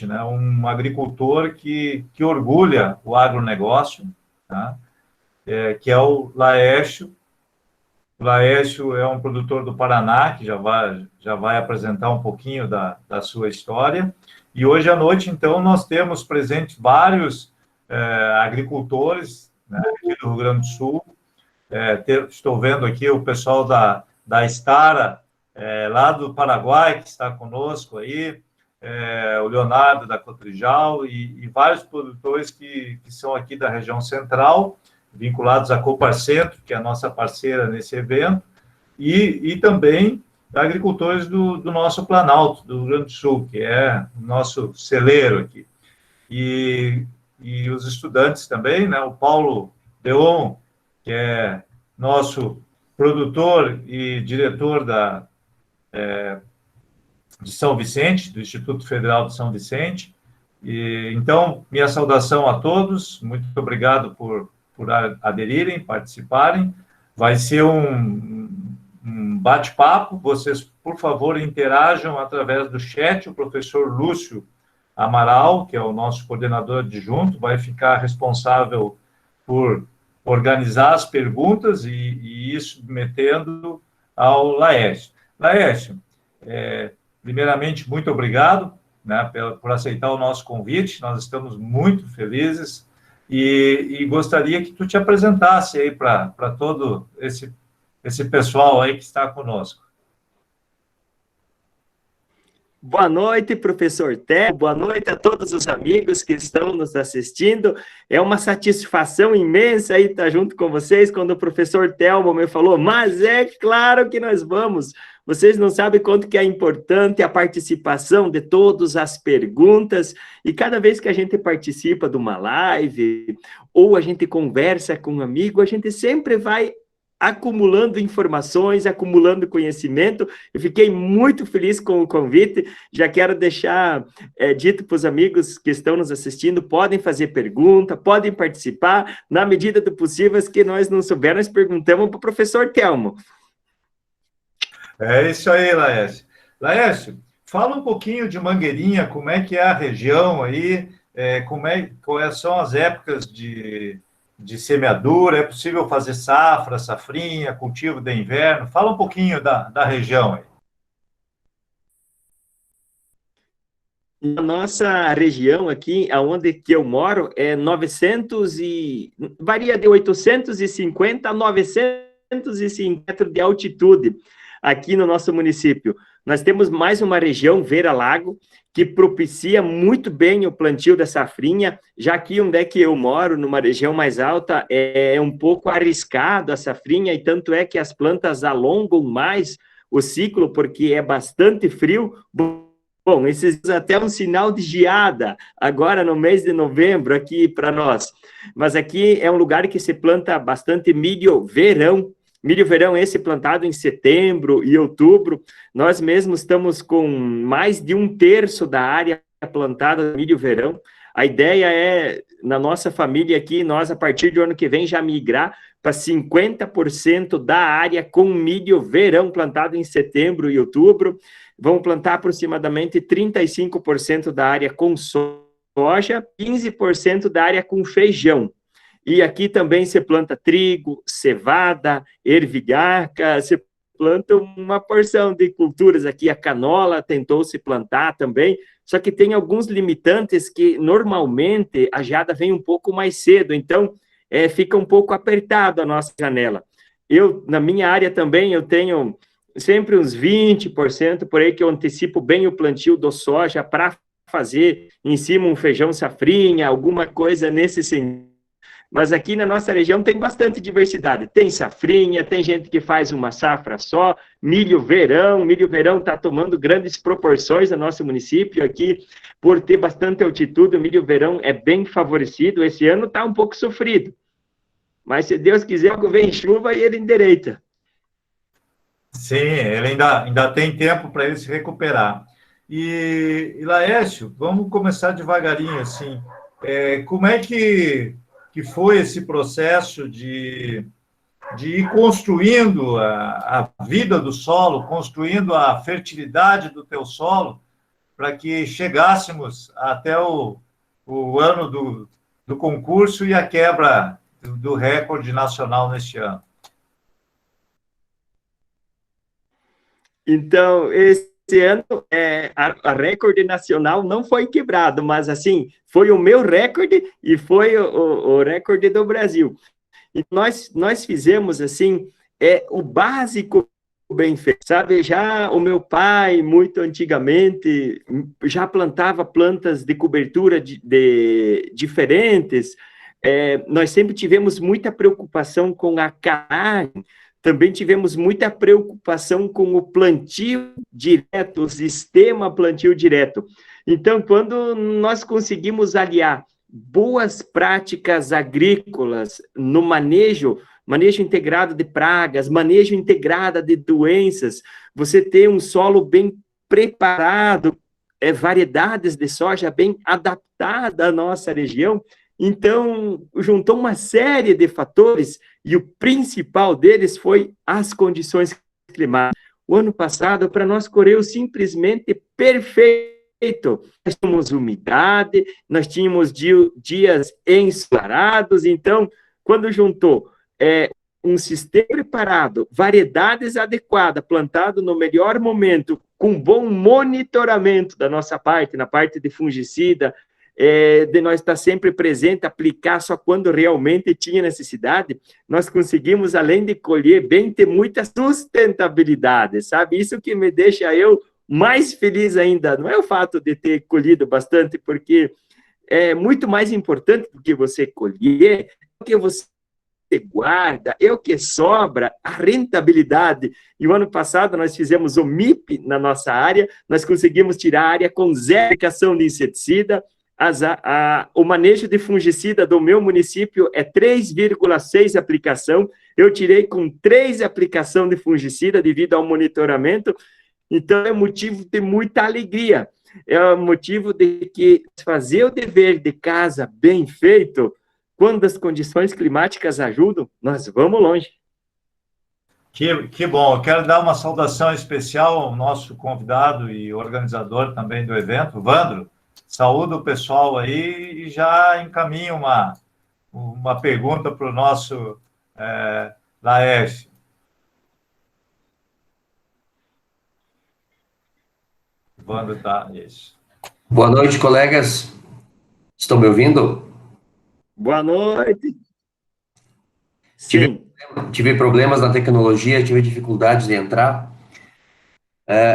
né, um agricultor que orgulha o agronegócio, tá? Que é o Laércio. O Laércio é um produtor do Paraná, que já vai apresentar um pouquinho da sua história. E hoje à noite, então, nós temos presente vários agricultores, né, aqui do Rio Grande do Sul. Estou vendo aqui o pessoal da Stara, lá do Paraguai, que está conosco aí, o Leonardo da Cotrijal e vários produtores que são aqui da região central, vinculados à Copar Centro, que é a nossa parceira nesse evento, e também agricultores do nosso Planalto, do Rio Grande do Sul, que é o nosso celeiro aqui. E os estudantes também, né? O Paulo Deon, que é nosso produtor e diretor de São Vicente, do Instituto Federal de São Vicente. Então, minha saudação a todos, muito obrigado por aderirem, participarem. Vai ser um bate-papo, vocês, por favor, interajam através do chat. O professor Lúcio Amaral, que é o nosso coordenador adjunto, vai ficar responsável por organizar as perguntas e ir submetendo ao Laércio. Laércio, primeiramente, muito obrigado, né, por aceitar o nosso convite, nós estamos muito felizes e gostaria que tu te apresentasse aí para todo esse pessoal aí que está conosco. Boa noite, professor Té, boa noite a todos os amigos que estão nos assistindo. É uma satisfação imensa aí estar junto com vocês quando o professor Telmo me falou, mas é claro que nós vamos. Vocês não sabem quanto que é importante a participação de todas as perguntas, e cada vez que a gente participa de uma live, ou a gente conversa com um amigo, a gente sempre vai acumulando informações, acumulando conhecimento. Eu fiquei muito feliz com o convite, já quero deixar dito para os amigos que estão nos assistindo, podem fazer pergunta, podem participar, na medida do possível, as que nós não soubermos, perguntamos para o professor Telmo. É isso aí, Laércio. Laércio, fala um pouquinho de Mangueirinha, como é que é a região aí, quais são as épocas de semeadura, é possível fazer safra, safrinha, cultivo de inverno? Fala um pouquinho da região aí. Na nossa região aqui, aonde que eu moro, varia de 850 a 950 metros de altitude aqui no nosso município. Nós temos mais uma região, Vera-Lago, que propicia muito bem o plantio da safrinha, já que onde é que eu moro, numa região mais alta, é um pouco arriscado a safrinha, e tanto é que as plantas alongam mais o ciclo, porque é bastante frio. Bom, esses até um sinal de geada, agora no mês de novembro, aqui para nós. Mas aqui é um lugar que se planta bastante milho verão. Milho verão esse plantado em setembro e outubro. Nós mesmos estamos com mais de 1/3 da área plantada de milho verão. A ideia é, na nossa família aqui, nós, a partir do ano que vem, já migrar para 50% da área com milho verão plantado em setembro e outubro. Vamos plantar aproximadamente 35% da área com soja, 15% da área com feijão. E aqui também se planta trigo, cevada, ervilhaca, se planta uma porção de culturas aqui. A canola tentou se plantar também, só que tem alguns limitantes que normalmente a geada vem um pouco mais cedo, então fica um pouco apertado a nossa janela. Na minha área também, eu tenho sempre uns 20% por aí que eu antecipo bem o plantio do soja para fazer em cima um feijão safrinha, alguma coisa nesse sentido. Mas aqui na nossa região tem bastante diversidade. Tem safrinha, tem gente que faz uma safra só, milho verão está tomando grandes proporções no nosso município aqui, por ter bastante altitude, o milho verão é bem favorecido. Esse ano está um pouco sofrido, mas se Deus quiser, vem chuva e ele endireita. Sim, ele ainda tem tempo para ele se recuperar. E Laércio, vamos começar devagarinho, assim. Como é que foi esse processo de ir construindo a vida do solo, construindo a fertilidade do teu solo, para que chegássemos até o ano do concurso e a quebra do recorde nacional neste ano. Então, esse ano, a recorde nacional não foi quebrado, mas, assim, foi o meu recorde e foi o recorde do Brasil. E nós fizemos, assim, o básico bem feito, sabe? Já o meu pai, muito antigamente, já plantava plantas de cobertura diferentes. Nós sempre tivemos muita preocupação com a calagem, também tivemos muita preocupação com o plantio direto, o sistema plantio direto. Então, quando nós conseguimos aliar boas práticas agrícolas no manejo integrado de pragas, manejo integrado de doenças, você ter um solo bem preparado, variedades de soja bem adaptada à nossa região. Então, juntou uma série de fatores e o principal deles foi as condições climáticas. O ano passado, para nós, correu simplesmente perfeito. Nós tínhamos umidade, nós tínhamos dias ensolarados, então, quando juntou um sistema preparado, variedades adequadas, plantado no melhor momento, com bom monitoramento da nossa parte, na parte de fungicida, de nós estar sempre presente, aplicar só quando realmente tinha necessidade, nós conseguimos, além de colher bem, ter muita sustentabilidade, sabe? Isso que me deixa eu mais feliz ainda, não é o fato de ter colhido bastante, porque é muito mais importante do que você colher, do que você guarda, é o que sobra, a rentabilidade. E o ano passado nós fizemos o MIP na nossa área, nós conseguimos tirar a área com zero aplicação de inseticida, o manejo de fungicida do meu município é 3,6 aplicação, eu tirei com 3 aplicação de fungicida devido ao monitoramento, então é motivo de muita alegria, é motivo de que fazer o dever de casa bem feito, quando as condições climáticas ajudam, nós vamos longe. Que bom, eu quero dar uma saudação especial ao nosso convidado e organizador também do evento, Vandro. Saúdo o pessoal aí e já encaminho uma pergunta para o nosso Laércio. Vandro está, isso. Boa noite, colegas. Estão me ouvindo? Boa noite. Tive problemas na tecnologia, tive dificuldades de entrar.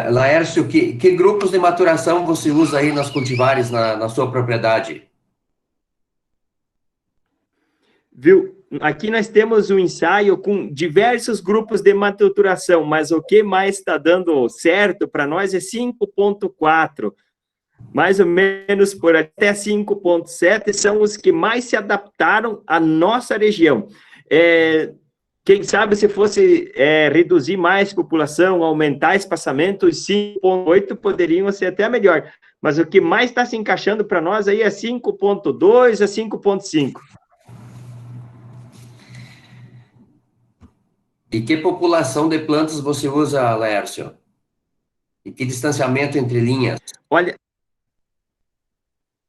Laércio, que grupos de maturação você usa aí nas cultivares na sua propriedade? Viu? Aqui nós temos um ensaio com diversos grupos de maturação, mas o que mais está dando certo para nós é 5.4. Mais ou menos por até 5.7 são os que mais se adaptaram à nossa região. Quem sabe se fosse reduzir mais população, aumentar espaçamento, os 5.8 poderiam ser até melhor. Mas o que mais está se encaixando para nós aí é 5.2 a 5.5. E que população de plantas você usa, Laércio? E que distanciamento entre linhas? Olha,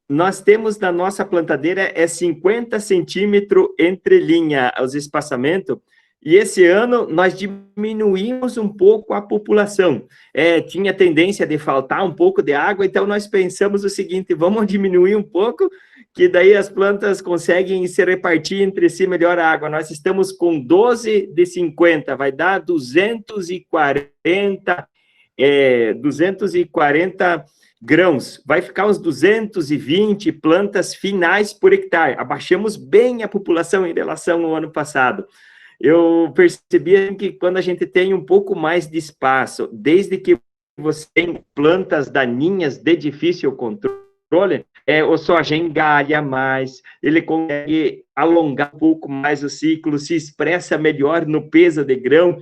nós temos na nossa plantadeira 50 centímetros entre linha, os espaçamentos, e esse ano nós diminuímos um pouco a população. Tinha tendência de faltar um pouco de água, então nós pensamos o seguinte, vamos diminuir um pouco, que daí as plantas conseguem se repartir entre si melhor a água. Nós estamos com 12 de 50, vai dar 240 grãos, vai ficar uns 220 plantas finais por hectare. Abaixamos bem a população em relação ao ano passado. Eu percebi que quando a gente tem um pouco mais de espaço, desde que você tem plantas daninhas de difícil controle, o soja engalha mais, ele consegue alongar um pouco mais o ciclo, se expressa melhor no peso de grão.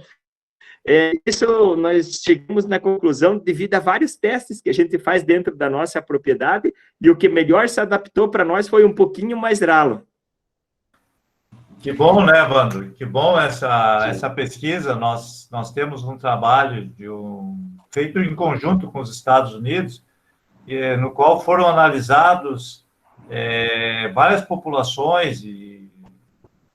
Isso nós chegamos na conclusão devido a vários testes que a gente faz dentro da nossa propriedade, e o que melhor se adaptou para nós foi um pouquinho mais ralo. Que bom, né, Vandro? Que bom essa pesquisa. Nós temos um trabalho feito em conjunto com os Estados Unidos, no qual foram analisados várias populações e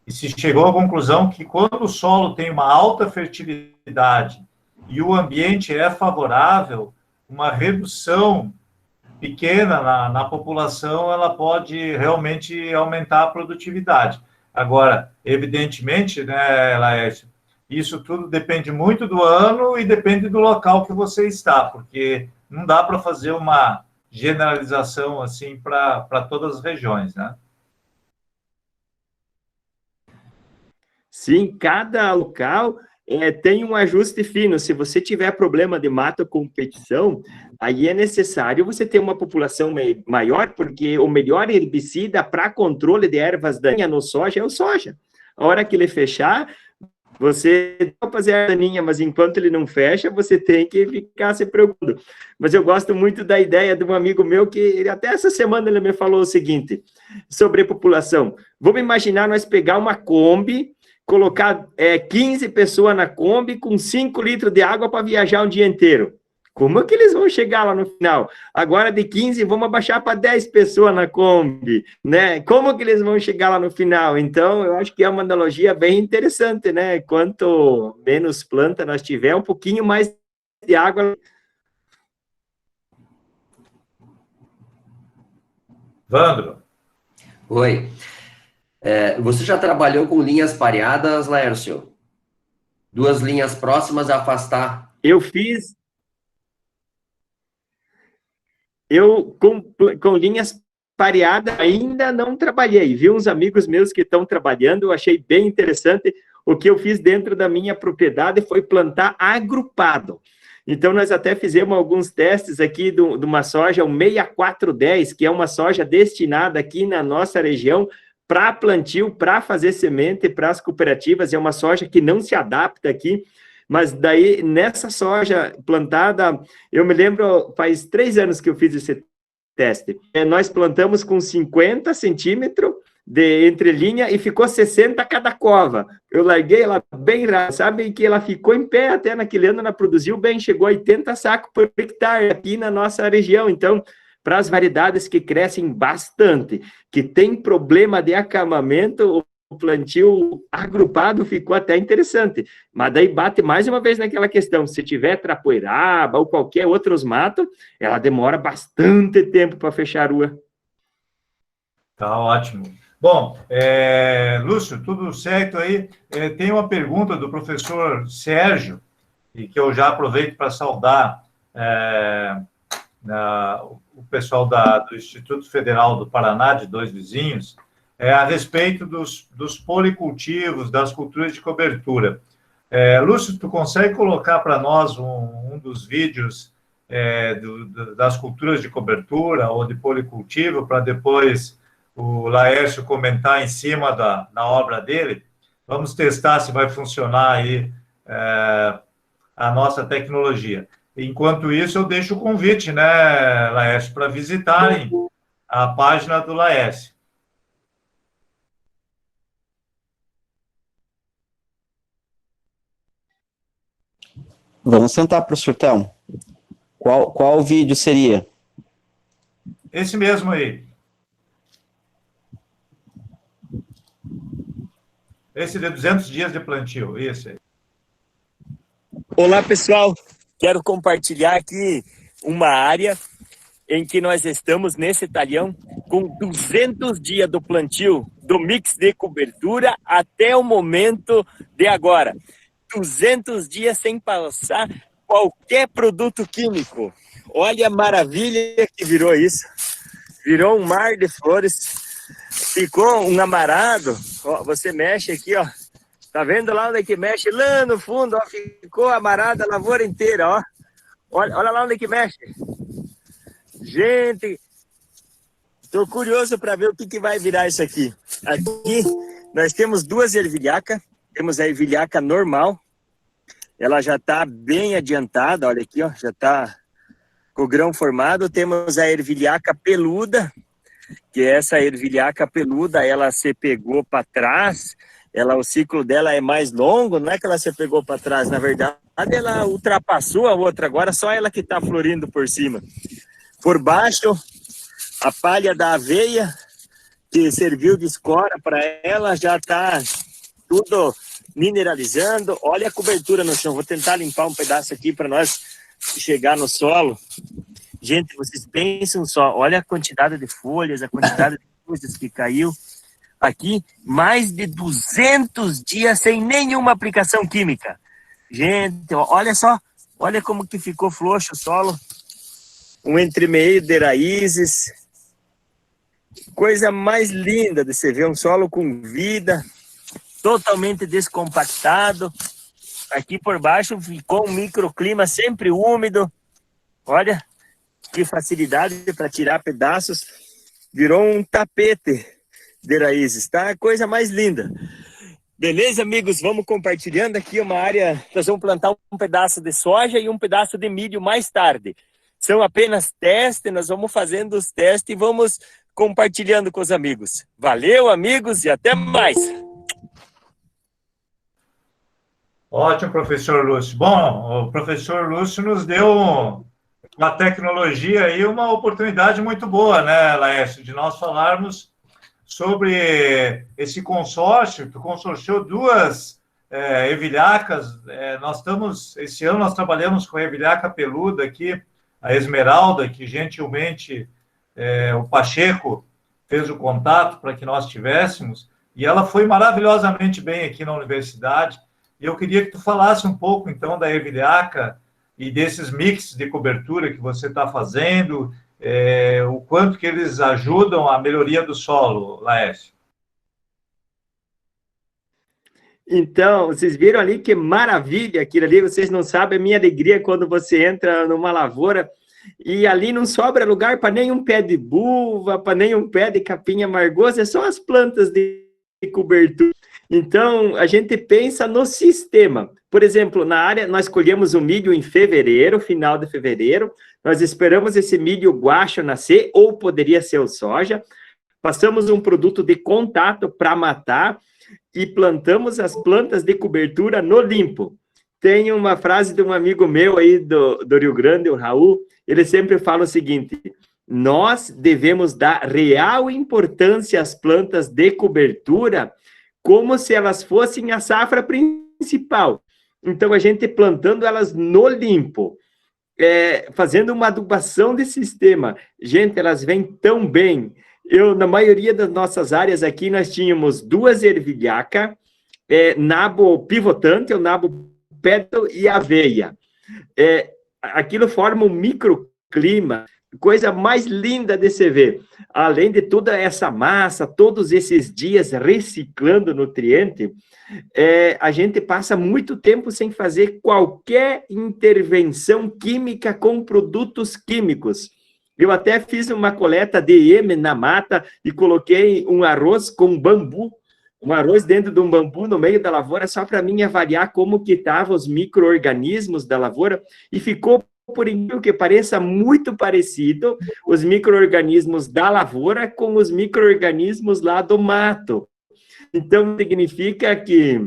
se chegou à conclusão que quando o solo tem uma alta fertilidade e o ambiente é favorável, uma redução pequena na população, ela pode realmente aumentar a produtividade. Agora, evidentemente, né, Laércio, isso tudo depende muito do ano e depende do local que você está, porque não dá para fazer uma generalização assim para todas as regiões, né? Sim, cada local tem um ajuste fino. Se você tiver problema de mata competição, aí é necessário você ter uma população maior, porque o melhor herbicida para controle de ervas daninhas no soja é o soja. A hora que ele fechar, você pode fazer a daninha, mas enquanto ele não fecha, você tem que ficar se preocupando. Mas eu gosto muito da ideia de um amigo meu que até essa semana ele me falou o seguinte, sobre população. Vamos imaginar nós pegar uma Kombi, colocar 15 pessoas na Kombi com 5 litros de água para viajar um dia inteiro. Como é que eles vão chegar lá no final? Agora de 15, vamos abaixar para 10 pessoas na Kombi, né? Como que eles vão chegar lá no final? Então, eu acho que é uma analogia bem interessante, né? Quanto menos planta nós tiver, um pouquinho mais de água. Vandro. Oi. Você já trabalhou com linhas pareadas, Laércio? 2 linhas próximas a afastar. Eu com linhas pareadas ainda não trabalhei. Vi uns amigos meus que estão trabalhando, eu achei bem interessante. O que eu fiz dentro da minha propriedade foi plantar agrupado. Então, nós até fizemos alguns testes aqui de uma soja, o 6410, que é uma soja destinada aqui na nossa região para plantio, para fazer semente, para as cooperativas. É uma soja que não se adapta aqui, mas daí, nessa soja plantada, eu me lembro, faz 3 anos que eu fiz esse teste. Nós plantamos com 50 centímetros de entrelinha e ficou 60 cada cova. Eu larguei ela bem rápido, sabe que ela ficou em pé até naquele ano, ela produziu bem, chegou a 80 sacos por hectare aqui na nossa região. Então, para as variedades que crescem bastante, que tem problema de acamamento, o plantio agrupado ficou até interessante, mas daí bate mais uma vez naquela questão, se tiver trapoeraba ou qualquer outros matos, ela demora bastante tempo para fechar a rua. Tá ótimo. Bom, Lúcio, tudo certo aí? Tem uma pergunta do professor Sérgio, e que eu já aproveito para saudar o pessoal do Instituto Federal do Paraná, de Dois Vizinhos, a respeito dos policultivos, das culturas de cobertura. Lúcio, tu consegue colocar para nós um dos vídeos das culturas de cobertura ou de policultivo, para depois o Laércio comentar em cima da obra dele? Vamos testar se vai funcionar aí a nossa tecnologia. Enquanto isso, eu deixo o convite, né, Laércio, para visitarem a página do Laércio. Vamos sentar, professor Telmo. Qual vídeo seria? Esse mesmo aí. Esse de 200 dias de plantio, esse aí. Olá, pessoal. Quero compartilhar aqui uma área em que nós estamos nesse talhão com 200 dias do plantio, do mix de cobertura até o momento de agora. 200 dias sem passar qualquer produto químico. Olha a maravilha que virou isso. Virou um mar de flores. Ficou um amarado. Ó, você mexe aqui, ó. Tá vendo lá onde é que mexe? Lá no fundo, ó, ficou amarada a lavoura inteira, ó. Olha lá onde é que mexe. Gente, tô curioso para ver o que vai virar isso aqui. Aqui nós temos 2 ervilhacas. Temos a ervilhaca normal, ela já está bem adiantada, olha aqui, ó, já está com o grão formado. Temos a ervilhaca peluda, que essa ervilhaca peluda, ela se pegou para trás, o ciclo dela é mais longo, não é que ela se pegou para trás, na verdade ela ultrapassou a outra, agora só ela que está florindo por cima. Por baixo, a palha da aveia, que serviu de escora para ela, já está tudo mineralizando. Olha a cobertura no chão. Vou tentar limpar um pedaço aqui para nós chegar no solo. Gente, vocês pensam só, olha a quantidade de folhas, a quantidade de coisas que caiu. Aqui, mais de 200 dias sem nenhuma aplicação química. Gente, olha só, olha como que ficou frouxo o solo. Um entremeio de raízes. Coisa mais linda de se ver, um solo com vida, totalmente descompactado. Aqui por baixo ficou um microclima sempre úmido. Olha que facilidade para tirar pedaços. Virou um tapete de raízes, tá? Coisa mais linda. Beleza, amigos? Vamos compartilhando aqui uma área. Nós vamos plantar um pedaço de soja e um pedaço de milho mais tarde. São apenas testes, nós vamos fazendo os testes e vamos compartilhando com os amigos. Valeu, amigos, e até mais! Ótimo, professor Lúcio. Bom, o professor Lúcio nos deu uma tecnologia e uma oportunidade muito boa, né, Laércio, de nós falarmos sobre esse consórcio. Tu consorciou duas evilhacas. Esse ano nós trabalhamos com a evilhaca peluda aqui, a Esmeralda, que gentilmente o Pacheco fez o contato para que nós tivéssemos, e ela foi maravilhosamente bem aqui na universidade. E eu queria que tu falasse um pouco, então, da evilhaca e desses mix de cobertura que você está fazendo, o quanto que eles ajudam a melhoria do solo, Laércio. Então, vocês viram ali que maravilha aquilo ali, vocês não sabem a minha alegria quando você entra numa lavoura e ali não sobra lugar para nenhum pé de buva, para nenhum pé de capim amargoso, é só as plantas de cobertura. Então, a gente pensa no sistema. Por exemplo, na área, nós colhemos o milho em fevereiro, final de fevereiro, nós esperamos esse milho guacho nascer, ou poderia ser o soja, passamos um produto de contato para matar e plantamos as plantas de cobertura no limpo. Tem uma frase de um amigo meu aí do Rio Grande, o Raul, ele sempre fala o seguinte: nós devemos dar real importância às plantas de cobertura como se elas fossem a safra principal. Então, a gente plantando elas no limpo, fazendo uma adubação de sistema. Gente, elas vêm tão bem. Na maioria das nossas áreas aqui, nós tínhamos duas ervilhacas, nabo pivotante, o nabo pétalo e aveia. Aquilo forma um microclima, coisa mais linda de se ver. Além de toda essa massa, todos esses dias reciclando nutriente, a gente passa muito tempo sem fazer qualquer intervenção química com produtos químicos. Eu até fiz uma coleta DM na mata e coloquei um arroz com bambu, um arroz dentro de um bambu no meio da lavoura, só para mim avaliar como que estavam os micro-organismos da lavoura, e ficou, por incrível que pareça, muito parecido os micro-organismos da lavoura com os micro-organismos lá do mato. Então, significa que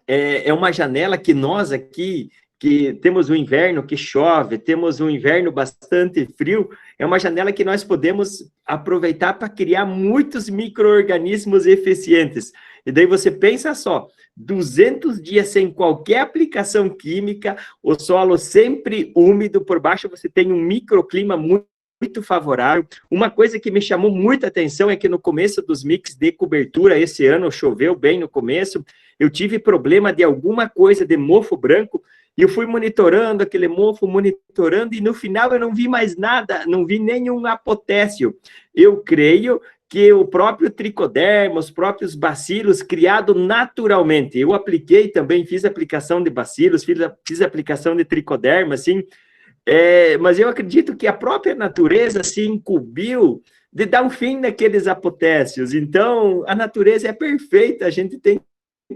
é uma janela que nós aqui, que temos um inverno que chove, temos um inverno bastante frio, é uma janela que nós podemos aproveitar para criar muitos micro-organismos eficientes. E daí você pensa só, 200 dias sem qualquer aplicação química, o solo sempre úmido, por baixo você tem um microclima muito favorável. Uma coisa que me chamou muita atenção é que no começo dos mix de cobertura, esse ano choveu bem no começo, eu tive problema de alguma coisa de mofo branco, e eu fui monitorando aquele mofo, monitorando, e no final eu não vi mais nada, não vi nenhum apotécio. Eu creio que o próprio tricoderma, os próprios bacilos, criado naturalmente. Eu apliquei também, fiz aplicação de bacilos, fiz aplicação de tricoderma, assim, mas eu acredito que a própria natureza se incumbiu de dar um fim naqueles apotécios. Então, a natureza é perfeita, a gente tem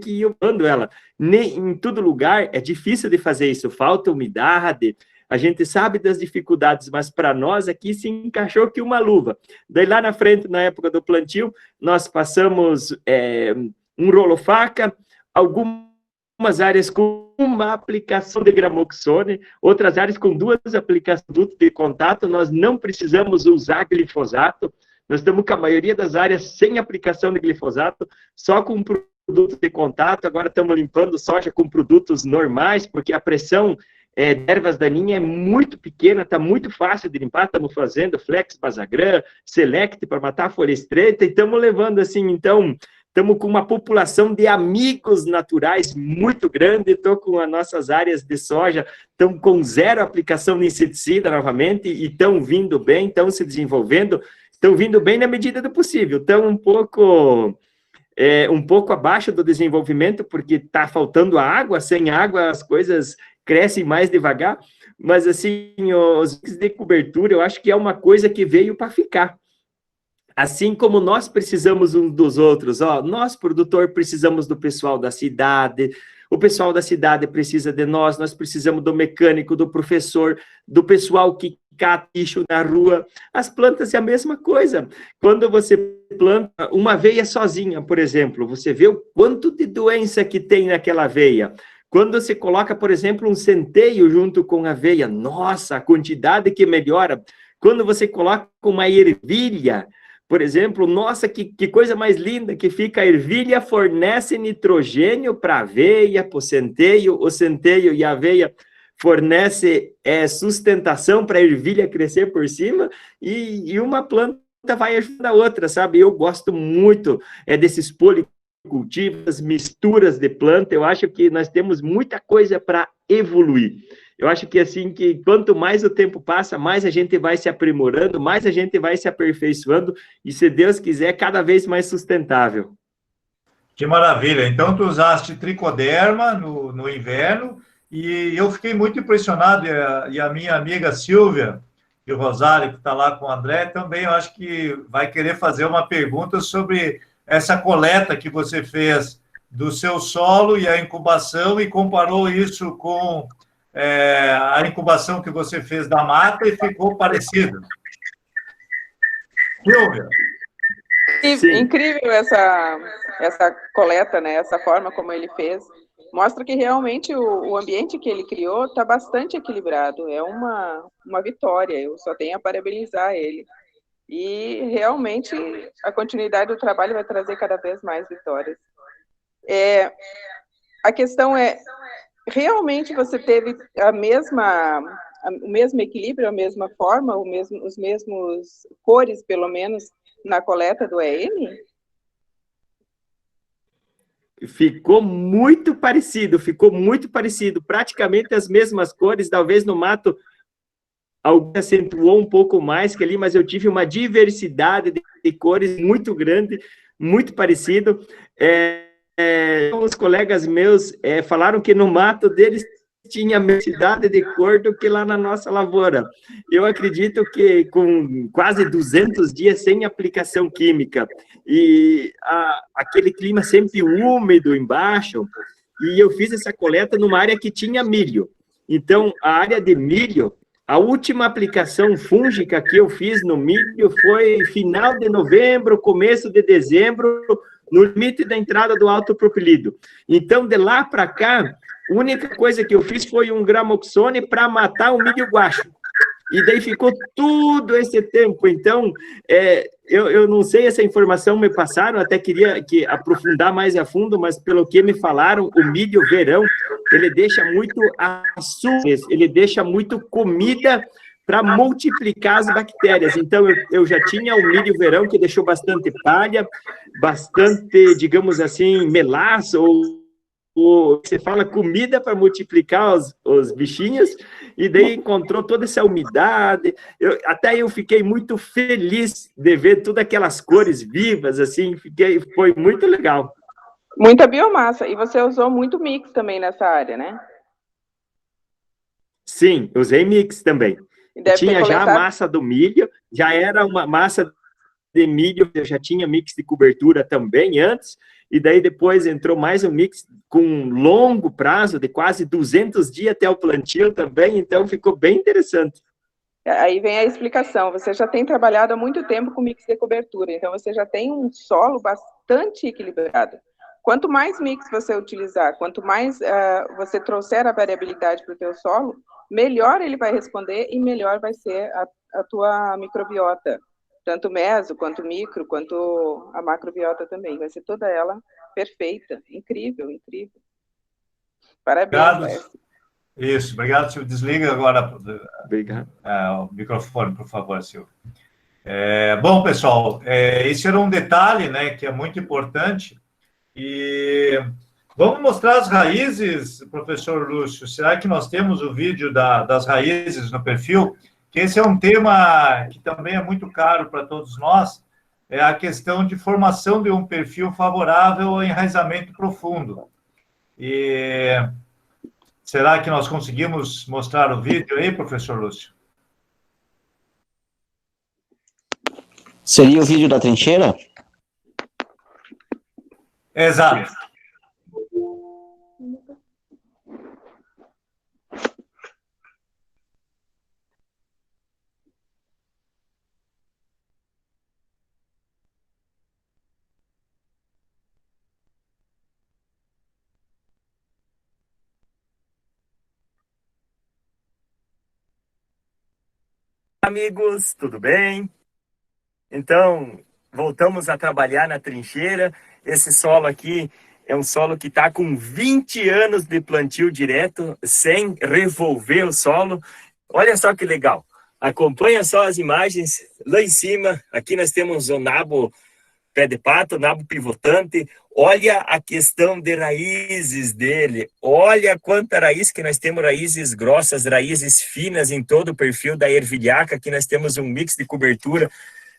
que ir usando ela. Em todo lugar é difícil de fazer isso, falta umidade, a gente sabe das dificuldades, mas para nós aqui se encaixou que uma luva. Daí lá na frente, na época do plantio, nós passamos um rolo-faca, algumas algumas áreas com uma aplicação de gramoxone, outras áreas com 2 aplicações de contato. Nós não precisamos usar glifosato, nós estamos com a maioria das áreas sem aplicação de glifosato, só com produtos de contato. Agora estamos limpando soja com produtos normais, porque a pressão de ervas daninhas é muito pequena, está muito fácil de limpar. Estamos fazendo Flex, Basagran, Select para matar a folha estreita, e estamos levando assim, então... Estamos com uma população de amigos naturais muito grande. Estou com as nossas áreas de soja, estão com 0 aplicação de inseticida novamente, e estão vindo bem, estão se desenvolvendo, estão vindo bem na medida do possível. Estão um pouco abaixo do desenvolvimento, porque está faltando água. Sem água as coisas crescem mais devagar, mas assim, os mix de cobertura, eu acho que é uma coisa que veio para ficar. Assim como nós precisamos uns dos outros, nós, produtor, precisamos do pessoal da cidade, o pessoal da cidade precisa de nós precisamos do mecânico, do professor, do pessoal que cata lixo na rua. As plantas é a mesma coisa. Quando você planta uma aveia sozinha, por exemplo, você vê o quanto de doença que tem naquela aveia. Quando você coloca, por exemplo, um centeio junto com a aveia, nossa, a quantidade que melhora. Quando você coloca uma ervilha, por exemplo, nossa, que coisa mais linda que fica. A ervilha fornece nitrogênio para a aveia, para o centeio e a aveia fornece sustentação para a ervilha crescer por cima, e uma planta vai ajudar a outra, sabe? Eu gosto muito desses policultivos, misturas de planta. Eu acho que nós temos muita coisa para evoluir. Eu acho que assim, que quanto mais o tempo passa, mais a gente vai se aprimorando, mais a gente vai se aperfeiçoando, e, se Deus quiser, cada vez mais sustentável. Que maravilha! Então, tu usaste tricoderma no inverno, e eu fiquei muito impressionado, e a minha amiga Silvia de Rosário, que está lá com o André, também eu acho que vai querer fazer uma pergunta sobre essa coleta que você fez do seu solo e a incubação, e comparou isso com a incubação que você fez da mata, e ficou parecido. Silvia? Incrível essa coleta, né? Essa forma como ele fez. Mostra que realmente o ambiente que ele criou está bastante equilibrado. É uma vitória. Eu só tenho a parabenizar ele. E realmente a continuidade do trabalho vai trazer cada vez mais vitórias. A questão é, realmente você teve o mesmo equilíbrio, a mesma forma, os mesmos cores, pelo menos, na coleta do EM? Ficou muito parecido, praticamente as mesmas cores. Talvez no mato alguém acentuou um pouco mais que ali, mas eu tive uma diversidade de cores muito grande, muito parecido. Os colegas meus falaram que no mato deles tinha a mesma quantidade de cor do que lá na nossa lavoura. Eu acredito que com quase 200 dias sem aplicação química, e aquele clima sempre úmido embaixo, e eu fiz essa coleta numa área que tinha milho. Então, a área de milho, a última aplicação fúngica que eu fiz no milho foi final de novembro, começo de dezembro, no limite da entrada do autopropilido. Então, de lá para cá, a única coisa que eu fiz foi um gramoxone para matar o milho guacho. E daí ficou tudo esse tempo. Então, eu não sei, essa informação me passaram, até queria aprofundar mais a fundo, mas pelo que me falaram, o milho verão, ele deixa muito açúcar, ele deixa muito comida para multiplicar as bactérias. Então, eu já tinha o milho verão, que deixou bastante palha, bastante, digamos assim, melaço, ou você fala comida para multiplicar os bichinhos, e daí encontrou toda essa umidade. Até eu fiquei muito feliz de ver todas aquelas cores vivas, assim, foi muito legal. Muita biomassa, e você usou muito mix também nessa área, né? Sim, usei mix também. Tinha já a massa do milho, já era uma massa de milho, eu já tinha mix de cobertura também antes, e daí depois entrou mais um mix com longo prazo, de quase 200 dias até o plantio também, então ficou bem interessante. Aí vem a explicação, você já tem trabalhado há muito tempo com mix de cobertura, então você já tem um solo bastante equilibrado. Quanto mais mix você utilizar, quanto mais você trouxer a variabilidade para o teu solo, melhor ele vai responder e melhor vai ser a tua microbiota. Tanto meso, quanto micro, quanto a macrobiota também. Vai ser toda ela perfeita. Incrível, incrível. Parabéns, Léo. Isso, obrigado, Silvio. Desliga agora Obrigado. O microfone, por favor, Silvio. Bom, pessoal, esse era um detalhe, né, que é muito importante. E vamos mostrar as raízes, professor Lúcio. Será que nós temos o vídeo das raízes no perfil? Que esse é um tema que também é muito caro para todos nós, é a questão de formação de um perfil favorável ao enraizamento profundo. E será que nós conseguimos mostrar o vídeo aí, professor Lúcio? Seria o vídeo da trincheira? Exato. Amigos, tudo bem? Então, voltamos a trabalhar na trincheira. Esse solo aqui é um solo que está com 20 anos de plantio direto, sem revolver o solo. Olha só que legal. Acompanha só as imagens lá em cima. Aqui nós temos o nabo pé de pato, nabo pivotante. Olha a questão de raízes dele. Olha quanta raiz que nós temos, raízes grossas, raízes finas em todo o perfil da ervilhaca. Aqui nós temos um mix de cobertura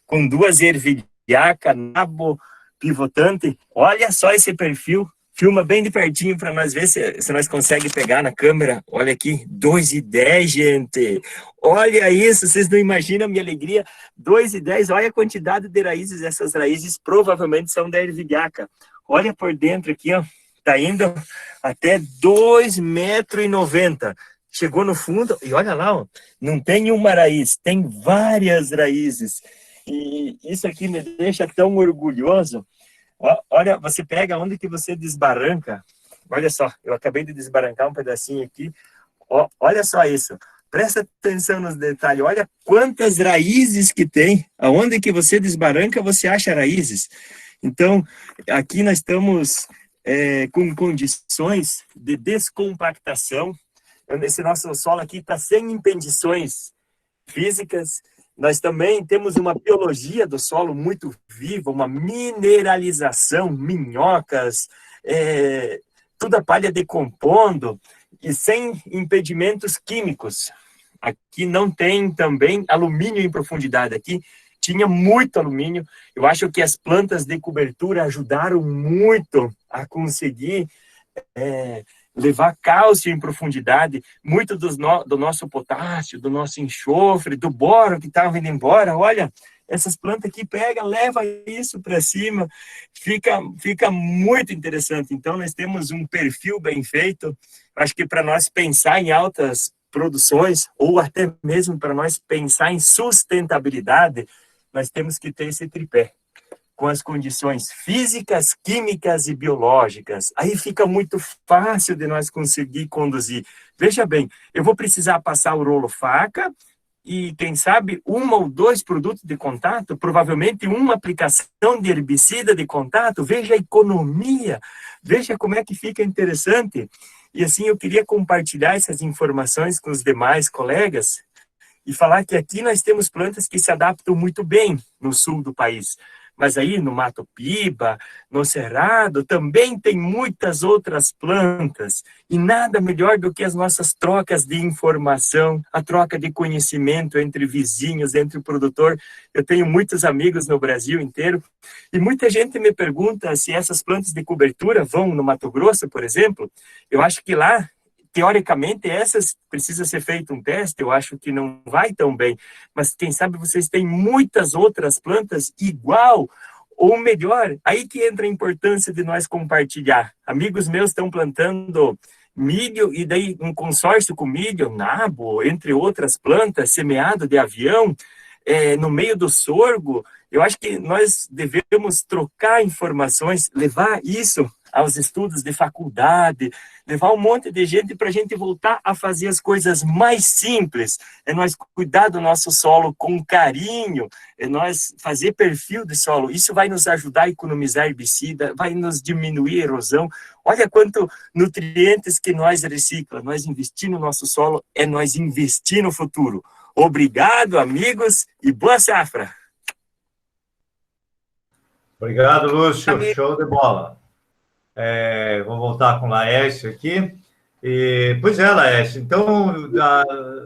com 2 ervilhaca, nabo pivotante. Olha só esse perfil. Filma bem de pertinho para nós ver se nós conseguimos pegar na câmera. Olha aqui, 2,10, gente. Olha isso, vocês não imaginam a minha alegria. 2,10, olha a quantidade de raízes. Essas raízes provavelmente são da ervilhaca. Olha por dentro aqui, ó. Tá indo até 2,90 m. Chegou no fundo e olha lá, ó. Não tem uma raiz, tem várias raízes. E isso aqui me deixa tão orgulhoso. Olha, você pega onde que você desbarranca. Olha só, eu acabei de desbarrancar um pedacinho aqui. Olha só isso. Presta atenção nos detalhes. Olha quantas raízes que tem. Aonde que você desbarranca, você acha raízes. Então, aqui nós estamos com condições de descompactação. Esse nosso solo aqui está sem impendições físicas. Nós também temos uma biologia do solo muito viva, uma mineralização, minhocas, toda a palha decompondo e sem impedimentos químicos. Aqui não tem também alumínio em profundidade. Aqui tinha muito alumínio. Eu acho que as plantas de cobertura ajudaram muito a conseguir levar cálcio em profundidade, muito do nosso potássio, do nosso enxofre, do boro que estava indo embora. Olha, essas plantas aqui leva isso para cima, fica muito interessante. Então, nós temos um perfil bem feito. Acho que para nós pensar em altas produções, ou até mesmo para nós pensar em sustentabilidade, nós temos que ter esse tripé, com as condições físicas, químicas e biológicas. Aí fica muito fácil de nós conseguir conduzir. Veja bem, eu vou precisar passar o rolo faca e, quem sabe, 1 ou 2 produtos de contato, provavelmente uma aplicação de herbicida de contato. Veja a economia, veja como é que fica interessante. E assim, eu queria compartilhar essas informações com os demais colegas e falar que aqui nós temos plantas que se adaptam muito bem no sul do país. Mas aí no Mato Piba, no Cerrado, também tem muitas outras plantas. E nada melhor do que as nossas trocas de informação, a troca de conhecimento entre vizinhos, entre o produtor. Eu tenho muitos amigos no Brasil inteiro. E muita gente me pergunta se essas plantas de cobertura vão no Mato Grosso, por exemplo. Eu acho que lá, teoricamente, essas precisa ser feito um teste, eu acho que não vai tão bem, mas quem sabe vocês têm muitas outras plantas igual ou melhor, aí que entra a importância de nós compartilhar. Amigos meus estão plantando milho e daí um consórcio com milho, nabo, entre outras plantas, semeado de avião, no meio do sorgo. Eu acho que nós devemos trocar informações, levar isso aos estudos de faculdade, levar um monte de gente para a gente voltar a fazer as coisas mais simples, é nós cuidar do nosso solo com carinho, é nós fazer perfil de solo. Isso vai nos ajudar a economizar herbicida, vai nos diminuir a erosão. Olha quanto nutrientes que nós reciclamos. Nós investir no nosso solo é nós investir no futuro. Obrigado, amigos, e boa safra! Obrigado, Lúcio. Show de bola. Vou voltar com o Laércio aqui. Pois é, Laércio. Então,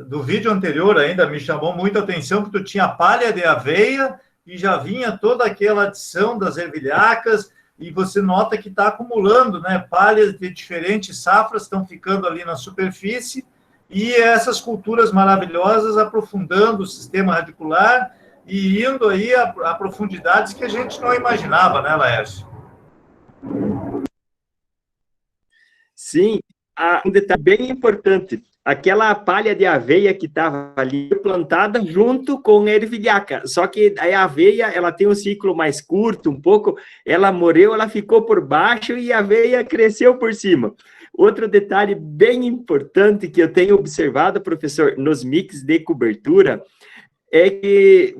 do vídeo anterior ainda me chamou muito a atenção que tu tinha palha de aveia e já vinha toda aquela adição das ervilhacas e você nota que está acumulando, né? Palhas de diferentes safras estão ficando ali na superfície e essas culturas maravilhosas aprofundando o sistema radicular e indo aí a profundidades que a gente não imaginava, né, Laércio? Sim, um detalhe bem importante, aquela palha de aveia que estava ali plantada junto com a ervilhaca, só que a aveia, ela tem um ciclo mais curto, um pouco, ela morreu, ela ficou por baixo e a aveia cresceu por cima. Outro detalhe bem importante que eu tenho observado, professor, nos mix de cobertura, é que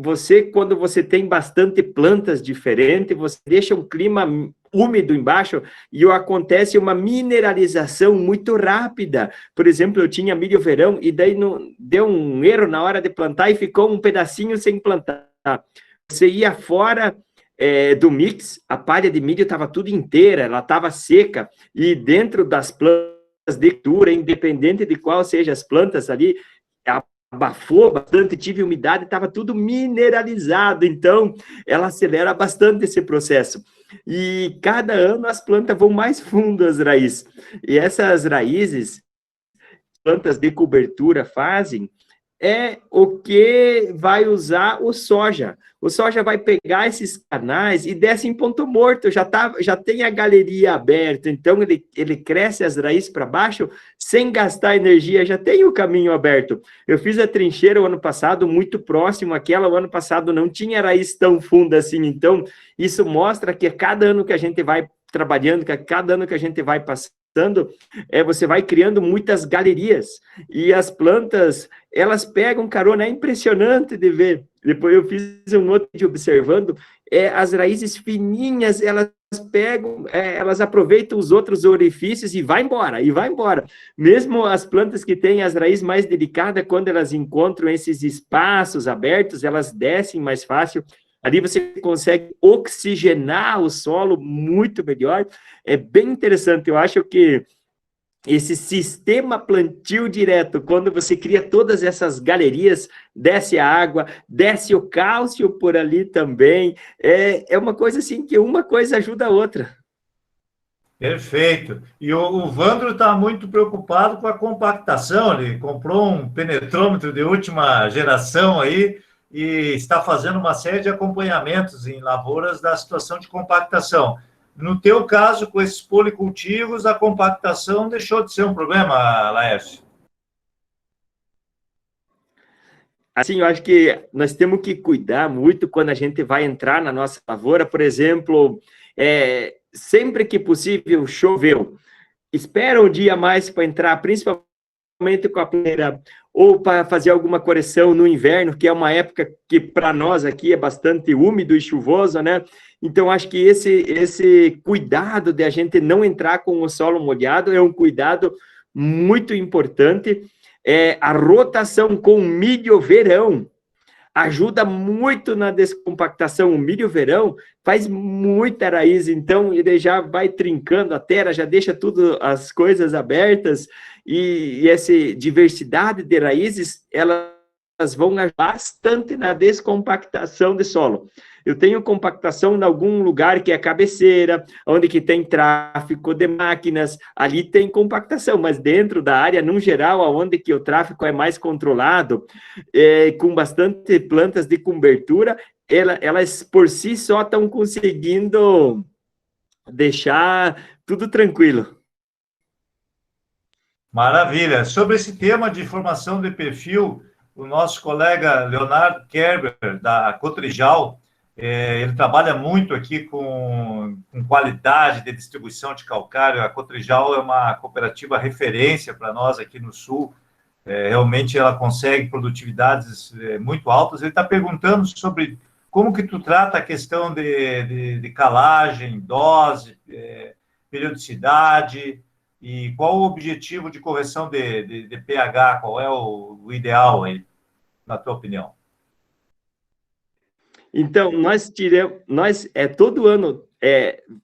quando você tem bastante plantas diferentes, você deixa um clima úmido embaixo e acontece uma mineralização muito rápida. Por exemplo, eu tinha milho verão e daí deu um erro na hora de plantar e ficou um pedacinho sem plantar. Você ia fora do mix, a palha de milho estava tudo inteira, ela estava seca e dentro das plantas de cultura, independente de qual seja as plantas ali, abafou bastante, tive umidade, estava tudo mineralizado, então ela acelera bastante esse processo. E cada ano as plantas vão mais fundo as raízes. E essas raízes, plantas de cobertura fazem, é o que vai usar o soja. O soja vai pegar esses canais e desce em ponto morto, já tem a galeria aberta, então ele cresce as raízes para baixo sem gastar energia, já tem o caminho aberto. Eu fiz a trincheira o ano passado, muito próximo àquela, o ano passado não tinha raiz tão funda assim, então isso mostra que a cada ano que a gente vai trabalhando, que a cada ano que a gente vai passando, você vai criando muitas galerias, e as plantas, elas pegam carona, é impressionante de ver. Depois eu fiz um outro vídeo observando, as raízes fininhas, elas pegam, elas aproveitam os outros orifícios e vai embora. Mesmo as plantas que têm as raízes mais delicadas, quando elas encontram esses espaços abertos, elas descem mais fácil. Ali você consegue oxigenar o solo muito melhor. É bem interessante. Eu acho que esse sistema plantio direto, quando você cria todas essas galerias, desce a água, desce o cálcio por ali também, é uma coisa assim que uma coisa ajuda a outra. Perfeito. E o Vandro está muito preocupado com a compactação. Ele comprou um penetrômetro de última geração aí, e está fazendo uma série de acompanhamentos em lavouras da situação de compactação. No teu caso, com esses policultivos, a compactação deixou de ser um problema, Laércio? Assim, eu acho que nós temos que cuidar muito quando a gente vai entrar na nossa lavoura. Por exemplo, sempre que possível, choveu, espera um dia a mais para entrar, principalmente com a peneira, ou para fazer alguma correção no inverno, que é uma época que para nós aqui é bastante úmido e chuvoso, né? Então, acho que esse cuidado de a gente não entrar com o solo molhado é um cuidado muito importante. A rotação com milho verão ajuda muito na descompactação. O milho verão faz muita raiz, então ele já vai trincando a terra, já deixa tudo as coisas abertas, e essa diversidade de raízes, elas vão ajudar bastante na descompactação de solo. Eu tenho compactação em algum lugar que é cabeceira, onde que tem tráfego de máquinas, ali tem compactação, mas dentro da área, no geral, onde que o tráfego é mais controlado, com bastante plantas de cobertura, elas por si só estão conseguindo deixar tudo tranquilo. Maravilha. Sobre esse tema de formação de perfil, o nosso colega Leonardo Kerber, da Cotrijal, Ele trabalha muito aqui com qualidade de distribuição de calcário. A Cotrijal é uma cooperativa referência para nós aqui no Sul. Realmente ela consegue produtividades muito altas. Ele está perguntando sobre como que tu trata a questão de calagem, dose, periodicidade, e qual o objetivo de correção de pH, qual é o ideal aí, na tua opinião? Então, todo ano,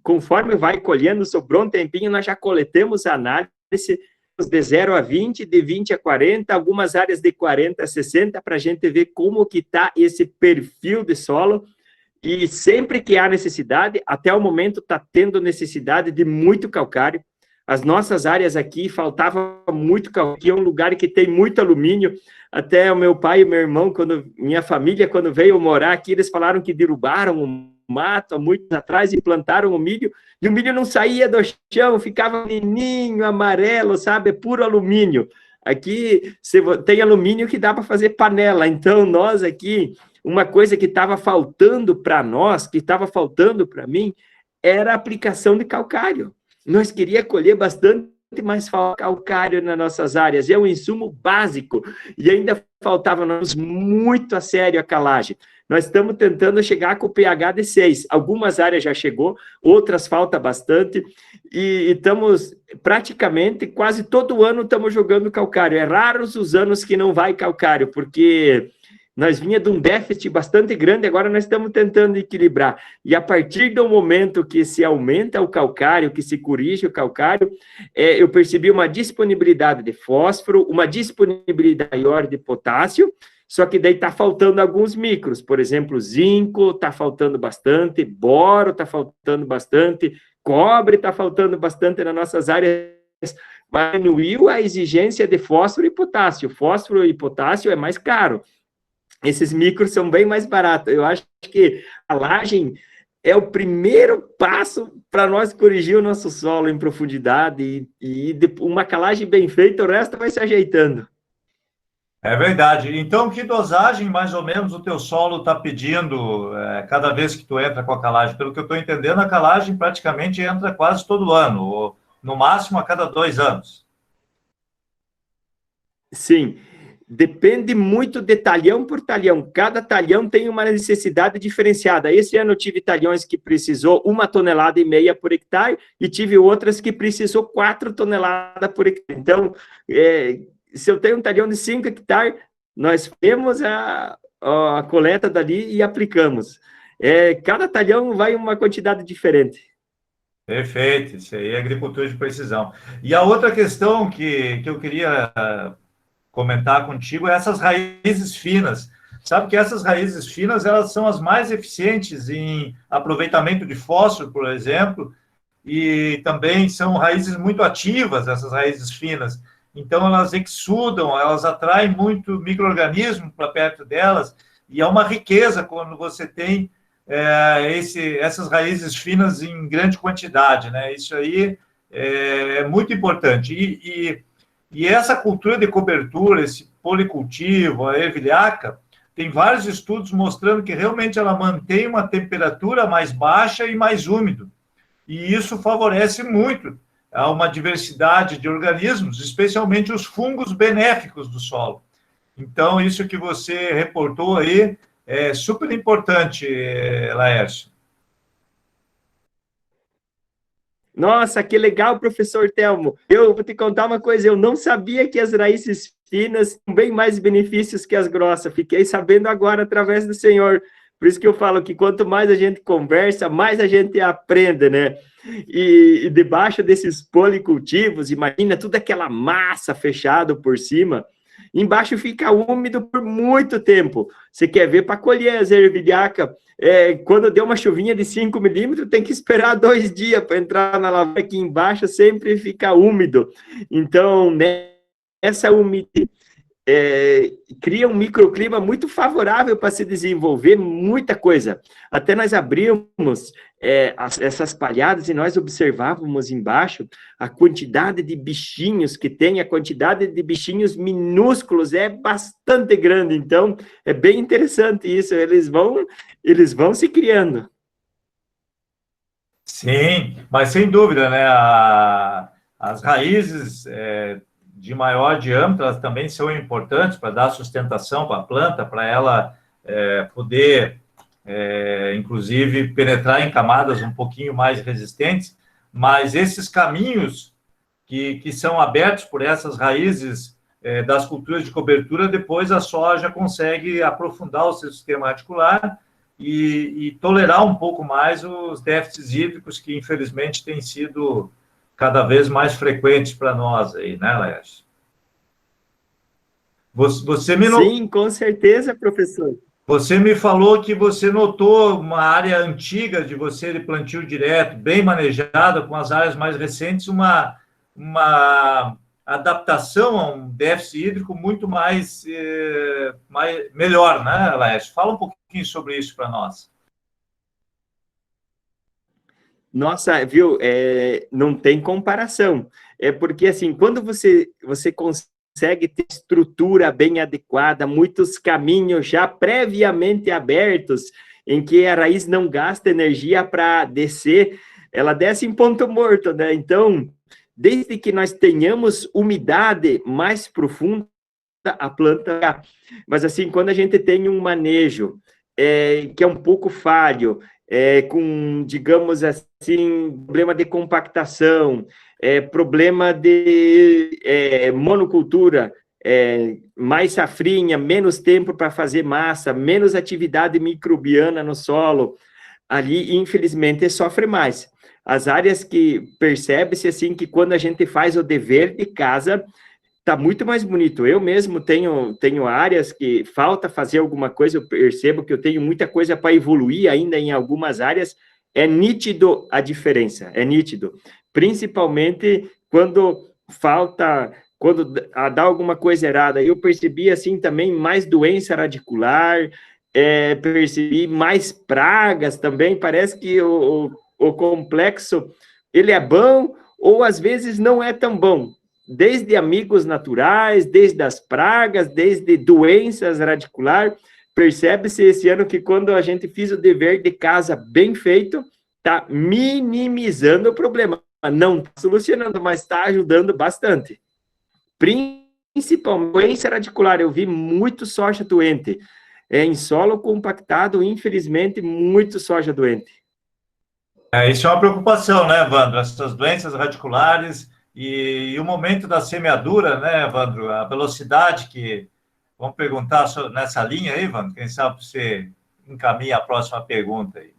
conforme vai colhendo, sobrou um tempinho, nós já coletamos a análise de 0 a 20, de 20 a 40, algumas áreas de 40 a 60, para a gente ver como que está esse perfil de solo, e sempre que há necessidade, até o momento está tendo necessidade de muito calcário. As nossas áreas aqui faltava muito calcário, é um lugar que tem muito alumínio. Até o meu pai e meu irmão, minha família, quando veio morar aqui, eles falaram que derrubaram o mato há muito atrás e plantaram o milho, e o milho não saía do chão, ficava fininho, amarelo, sabe? Puro alumínio. Aqui tem alumínio que dá para fazer panela. Então, nós aqui, uma coisa que estava faltando para nós, que estava faltando para mim, era a aplicação de calcário. Nós queríamos colher bastante, mas falta calcário nas nossas áreas. É um insumo básico. E ainda faltava-nos muito a sério a calagem. Nós estamos tentando chegar com o pH de 6. Algumas áreas já chegou, outras falta bastante. E estamos praticamente, quase todo ano, estamos jogando calcário. É raros os anos que não vai calcário, porque nós vinha de um déficit bastante grande, agora nós estamos tentando equilibrar. E a partir do momento que se aumenta o calcário, que se corrige o calcário, eu percebi uma disponibilidade de fósforo, uma disponibilidade maior de potássio, só que daí está faltando alguns micros, por exemplo, zinco está faltando bastante, boro está faltando bastante, cobre está faltando bastante nas nossas áreas, mas diminuiu a exigência de fósforo e potássio. Fósforo e potássio é mais caro. Esses micros são bem mais baratos. Eu acho que a calagem é o primeiro passo para nós corrigir o nosso solo em profundidade e uma calagem bem feita, o resto vai se ajeitando. É verdade. Então, que dosagem, mais ou menos, o teu solo está pedindo cada vez que tu entra com a calagem? Pelo que eu estou entendendo, a calagem praticamente entra quase todo ano, ou no máximo a cada 2 anos. Sim. Depende muito de talhão por talhão. Cada talhão tem uma necessidade diferenciada. Esse ano eu tive talhões que precisou 1,5 tonelada por hectare e tive outras que precisou 4 toneladas por hectare. Então, se eu tenho um talhão de 5 hectares, nós temos a coleta dali e aplicamos. Cada talhão vai uma quantidade diferente. Perfeito. Isso aí é agricultura de precisão. E a outra questão que eu queria comentar contigo, essas raízes finas. Sabe que essas raízes finas, elas são as mais eficientes em aproveitamento de fósforo, por exemplo, e também são raízes muito ativas, essas raízes finas. Então, elas exudam, elas atraem muito micro-organismo para perto delas, e é uma riqueza quando você tem essas raízes finas em grande quantidade, né? Isso aí é muito importante. E essa cultura de cobertura, esse policultivo, a ervilhaca, tem vários estudos mostrando que realmente ela mantém uma temperatura mais baixa e mais úmido. E isso favorece muito a uma diversidade de organismos, especialmente os fungos benéficos do solo. Então, isso que você reportou aí é super importante, Laércio. Nossa, que legal, professor Telmo. Eu vou te contar uma coisa, eu não sabia que as raízes finas têm bem mais benefícios que as grossas. Fiquei sabendo agora através do senhor. Por isso que eu falo que quanto mais a gente conversa, mais a gente aprende, né? E debaixo desses policultivos, imagina toda aquela massa fechada por cima, embaixo fica úmido por muito tempo. Você quer ver para colher as ervilhacas? Quando deu uma chuvinha de 5 milímetros, tem que esperar 2 dias para entrar na lavoura, aqui embaixo sempre fica úmido. Então, essa umidade cria um microclima muito favorável para se desenvolver muita coisa. Até nós abrimos essas palhadas e nós observávamos embaixo a quantidade de bichinhos que tem, a quantidade de bichinhos minúsculos é bastante grande, então é bem interessante isso, eles vão se criando. Sim, mas sem dúvida, né? As raízes de maior diâmetro elas também são importantes para dar sustentação para a planta, para ela poder, inclusive, penetrar em camadas um pouquinho mais resistentes, mas esses caminhos que são abertos por essas raízes das culturas de cobertura, depois a soja consegue aprofundar o seu sistema radicular e tolerar um pouco mais os déficits hídricos que, infelizmente, têm sido cada vez mais frequentes para nós aí, né, Laércio? Sim, com certeza, professor. Você me falou que você notou uma área antiga de você de plantio direto, bem manejada, com as áreas mais recentes, uma adaptação a um déficit hídrico muito melhor, né, Laércio? Fala um pouquinho sobre isso para nós. Nossa, viu, não tem comparação. É porque, assim, quando você consegue ter estrutura bem adequada, muitos caminhos já previamente abertos, em que a raiz não gasta energia para descer, ela desce em ponto morto, né? Então, desde que nós tenhamos umidade mais profunda, a planta... Mas, assim, quando a gente tem um manejo que é um pouco falho, com, digamos assim, problema de compactação, problema de monocultura, mais safrinha, menos tempo para fazer massa, menos atividade microbiana no solo, ali, infelizmente, sofre mais. As áreas que percebe-se, assim, que quando a gente faz o dever de casa, está muito mais bonito. Eu mesmo tenho áreas que falta fazer alguma coisa, eu percebo que eu tenho muita coisa para evoluir ainda em algumas áreas, é nítido a diferença, é nítido. Principalmente quando dá alguma coisa errada. Eu percebi, assim, também mais doença radicular, percebi mais pragas também, parece que o complexo, ele é bom, ou às vezes não é tão bom. Desde amigos naturais, desde as pragas, desde doenças radiculares, percebe-se esse ano que quando a gente fez o dever de casa bem feito, está minimizando o problema. Não está solucionando, mas está ajudando bastante. Principalmente doença radicular, eu vi muito soja doente. Em solo compactado, infelizmente, muito soja doente. Isso é uma preocupação, né, Evandro? Essas doenças radiculares e o momento da semeadura, né, Evandro? A velocidade que... Vamos perguntar nessa linha aí, Evandro? Quem sabe você encaminha a próxima pergunta aí.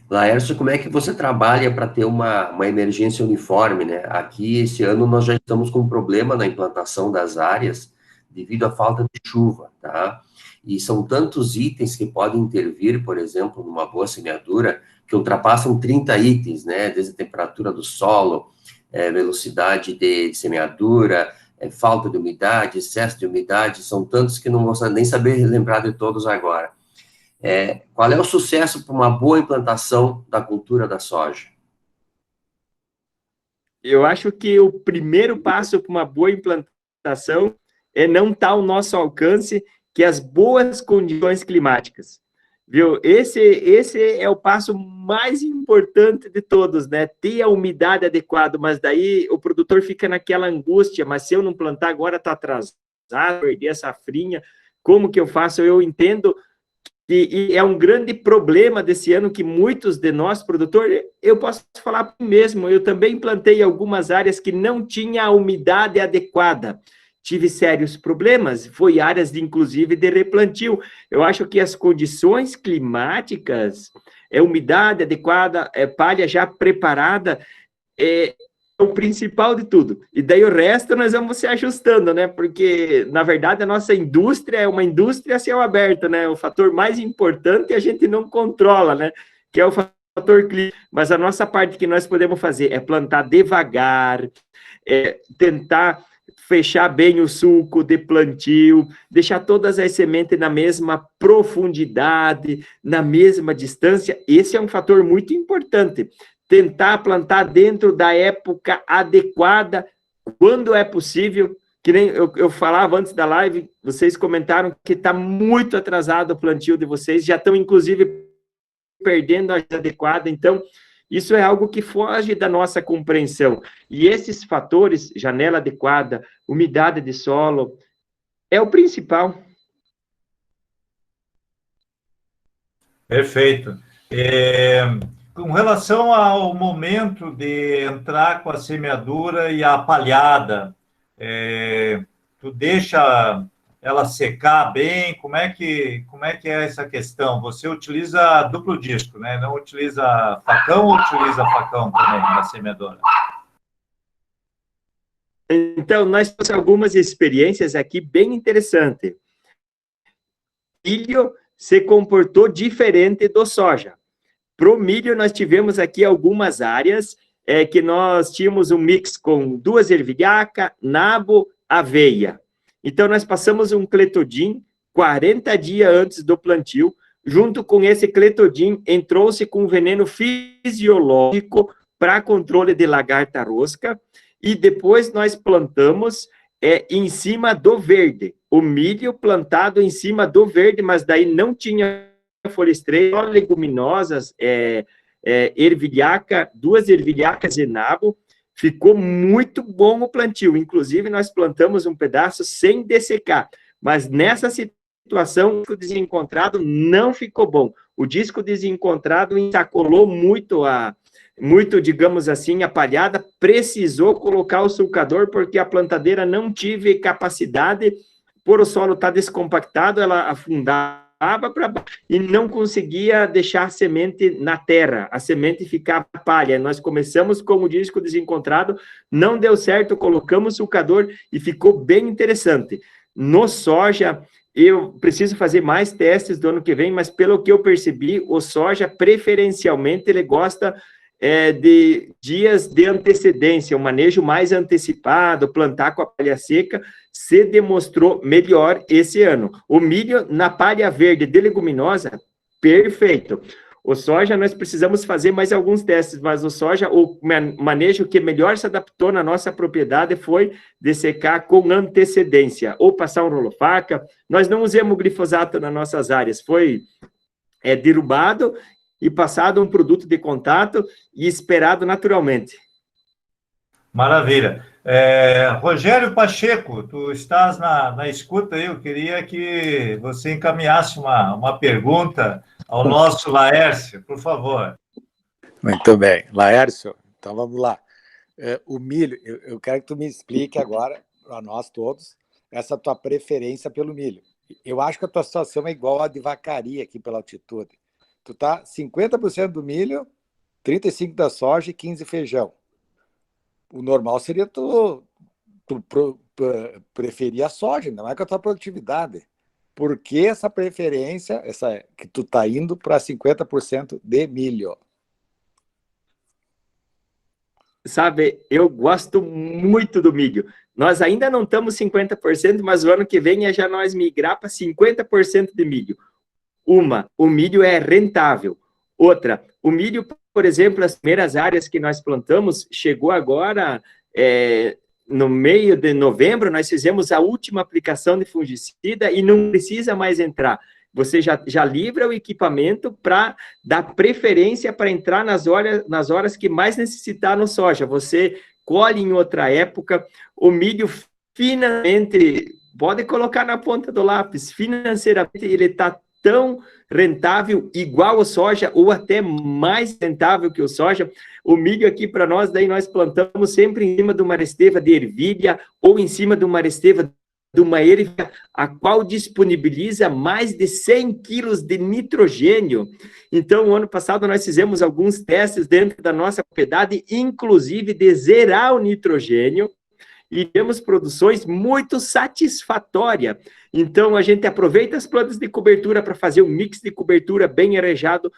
Laércio, como é que você trabalha para ter uma emergência uniforme, né? Aqui, esse ano, nós já estamos com um problema na implantação das áreas devido à falta de chuva, tá? E são tantos itens que podem intervir, por exemplo, numa boa semeadura, que ultrapassam 30 itens, né? Desde a temperatura do solo, velocidade de semeadura, falta de umidade, excesso de umidade, são tantos que não vou nem saber lembrar de todos agora. Qual é o sucesso para uma boa implantação da cultura da soja? Eu acho que o primeiro passo para uma boa implantação é não estar ao nosso alcance, que as boas condições climáticas, viu? Esse é o passo mais importante de todos, né? Ter a umidade adequada, mas daí o produtor fica naquela angústia, mas se eu não plantar agora está atrasado, perder a safrinha, como que eu faço? Eu entendo que é um grande problema desse ano que muitos de nós, produtores, eu posso falar por mim mesmo, eu também plantei algumas áreas que não tinha a umidade adequada, tive sérios problemas, foi áreas, inclusive, de replantio. Eu acho que as condições climáticas, umidade adequada, palha já preparada, é o principal de tudo. E daí o resto nós vamos se ajustando, né? Porque, na verdade, a nossa indústria é uma indústria a céu aberto, né? O fator mais importante a gente não controla, né? Que é o fator clima. Mas a nossa parte que nós podemos fazer é plantar devagar, tentar fechar bem o sulco de plantio, deixar todas as sementes na mesma profundidade, na mesma distância. Esse é um fator muito importante. Tentar plantar dentro da época adequada, quando é possível. Que nem eu falava antes da live, vocês comentaram que está muito atrasado o plantio de vocês, já estão, inclusive, perdendo a adequada. Então, isso é algo que foge da nossa compreensão. E esses fatores, janela adequada, umidade de solo, é o principal. Perfeito. Com relação ao momento de entrar com a semeadura e a palhada, tu deixa ela secar bem? Como é que é essa questão? Você utiliza duplo disco, né? Não utiliza facão ou utiliza facão também na semeadora? Então, nós temos algumas experiências aqui bem interessantes. O milho se comportou diferente do soja. Para o milho, nós tivemos aqui algumas áreas que nós tínhamos um mix com 2 ervilhacas, nabo, aveia. Então, nós passamos um cletodin 40 dias antes do plantio. Junto com esse cletodin, entrou-se com um veneno fisiológico para controle de lagarta rosca. E depois nós plantamos em cima do verde. O milho plantado em cima do verde, mas daí não tinha folha estreita, só leguminosas, ervilhaca, 2 ervilhacas e nabo. Ficou muito bom o plantio. Inclusive, nós plantamos um pedaço sem dessecar. Mas nessa situação, o disco desencontrado não ficou bom. O disco desencontrado ensacolou muito, digamos assim, a palhada. Precisou colocar o sulcador, porque a plantadeira não tive capacidade, por o solo estar descompactado, ela afundava para baixo e não conseguia deixar a semente na terra, a semente ficava palha. Nós começamos com o disco desencontrado, não deu certo, colocamos sulcador e ficou bem interessante. No soja, eu preciso fazer mais testes do ano que vem, mas pelo que eu percebi, o soja, preferencialmente, ele gosta de dias de antecedência, um manejo mais antecipado, plantar com a palha seca, se demonstrou melhor esse ano. O milho na palha verde de leguminosa, perfeito. O soja, nós precisamos fazer mais alguns testes, mas o soja, o manejo que melhor se adaptou na nossa propriedade foi dessecar com antecedência, ou passar um rolo-faca. Nós não usamos glifosato nas nossas áreas, foi derrubado e passado um produto de contato e esperado naturalmente. Maravilha. Rogério Pacheco, tu estás na escuta aí, eu queria que você encaminhasse uma pergunta ao nosso Laércio, por favor. Muito bem. Laércio, então vamos lá. O milho, eu quero que tu me explique agora, para nós todos, essa tua preferência pelo milho. Eu acho que a tua situação é igual à de Vacaria aqui pela altitude. Tu tá 50% do milho, 35% da soja e 15% feijão. O normal seria tu preferir a soja, não é com a tua produtividade. Por que essa preferência, que tu tá indo para 50% de milho? Sabe, eu gosto muito do milho. Nós ainda não estamos 50%, mas o ano que vem é já nós migrar para 50% de milho. O milho é rentável. Outra, o milho, por exemplo, as primeiras áreas que nós plantamos, chegou agora, no meio de novembro, nós fizemos a última aplicação de fungicida e não precisa mais entrar. Você já livra o equipamento para dar preferência para entrar nas horas que mais necessitar no soja. Você colhe em outra época. O milho, finalmente, pode colocar na ponta do lápis, financeiramente ele está tão rentável, igual ao soja, ou até mais rentável que o soja. O milho aqui para nós, daí nós plantamos sempre em cima de uma aresteva de ervilha, ou em cima de uma aresteva de uma erva, a qual disponibiliza mais de 100 quilos de nitrogênio. Então, no ano passado, nós fizemos alguns testes dentro da nossa propriedade, inclusive de zerar o nitrogênio, e temos produções muito satisfatórias. Então, a gente aproveita as plantas de cobertura para fazer um mix de cobertura bem arejado,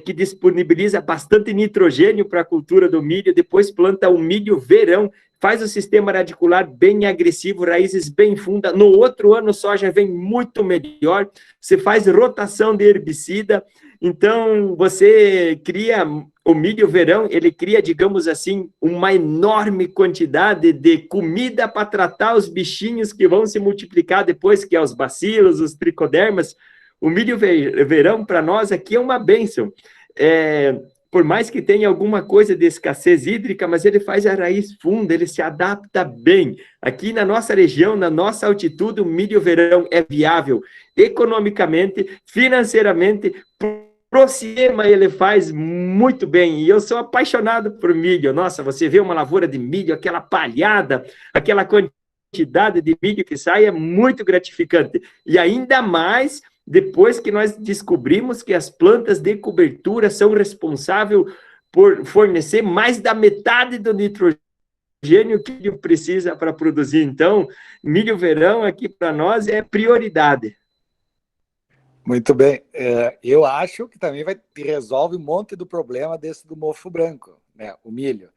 que disponibiliza bastante nitrogênio para a cultura do milho, depois planta o milho verão, faz o sistema radicular bem agressivo, raízes bem fundas, no outro ano soja vem muito melhor, você faz rotação de herbicida, então você cria o milho verão, ele cria, digamos assim, uma enorme quantidade de comida para tratar os bichinhos que vão se multiplicar depois, que é os bacilos, os tricodermas. O milho verão, para nós, aqui é uma bênção. Por mais que tenha alguma coisa de escassez hídrica, mas ele faz a raiz funda, ele se adapta bem. Aqui na nossa região, na nossa altitude, o milho verão é viável economicamente, financeiramente, pro sistema ele faz muito bem, e eu sou apaixonado por milho. Nossa, você vê uma lavoura de milho, aquela palhada, aquela quantidade de milho que sai, é muito gratificante. E ainda mais depois que nós descobrimos que as plantas de cobertura são responsáveis por fornecer mais da metade do nitrogênio que o milho precisa para produzir. Então, milho verão aqui para nós é prioridade. Muito bem. Eu acho que também resolve um monte do problema desse do mofo branco, né? O milho.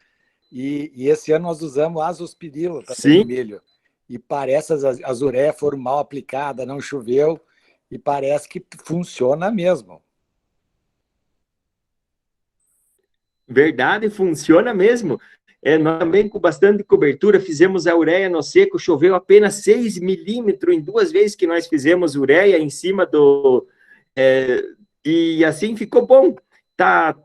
E esse ano nós usamos azospirilo também no milho. E parece as ureias foram mal aplicadas, não choveu, e parece que funciona mesmo. Verdade, funciona mesmo. Nós também, com bastante cobertura, fizemos a ureia no seco, choveu apenas 6 milímetros em 2 vezes que nós fizemos ureia em cima do... e assim ficou bom. Tá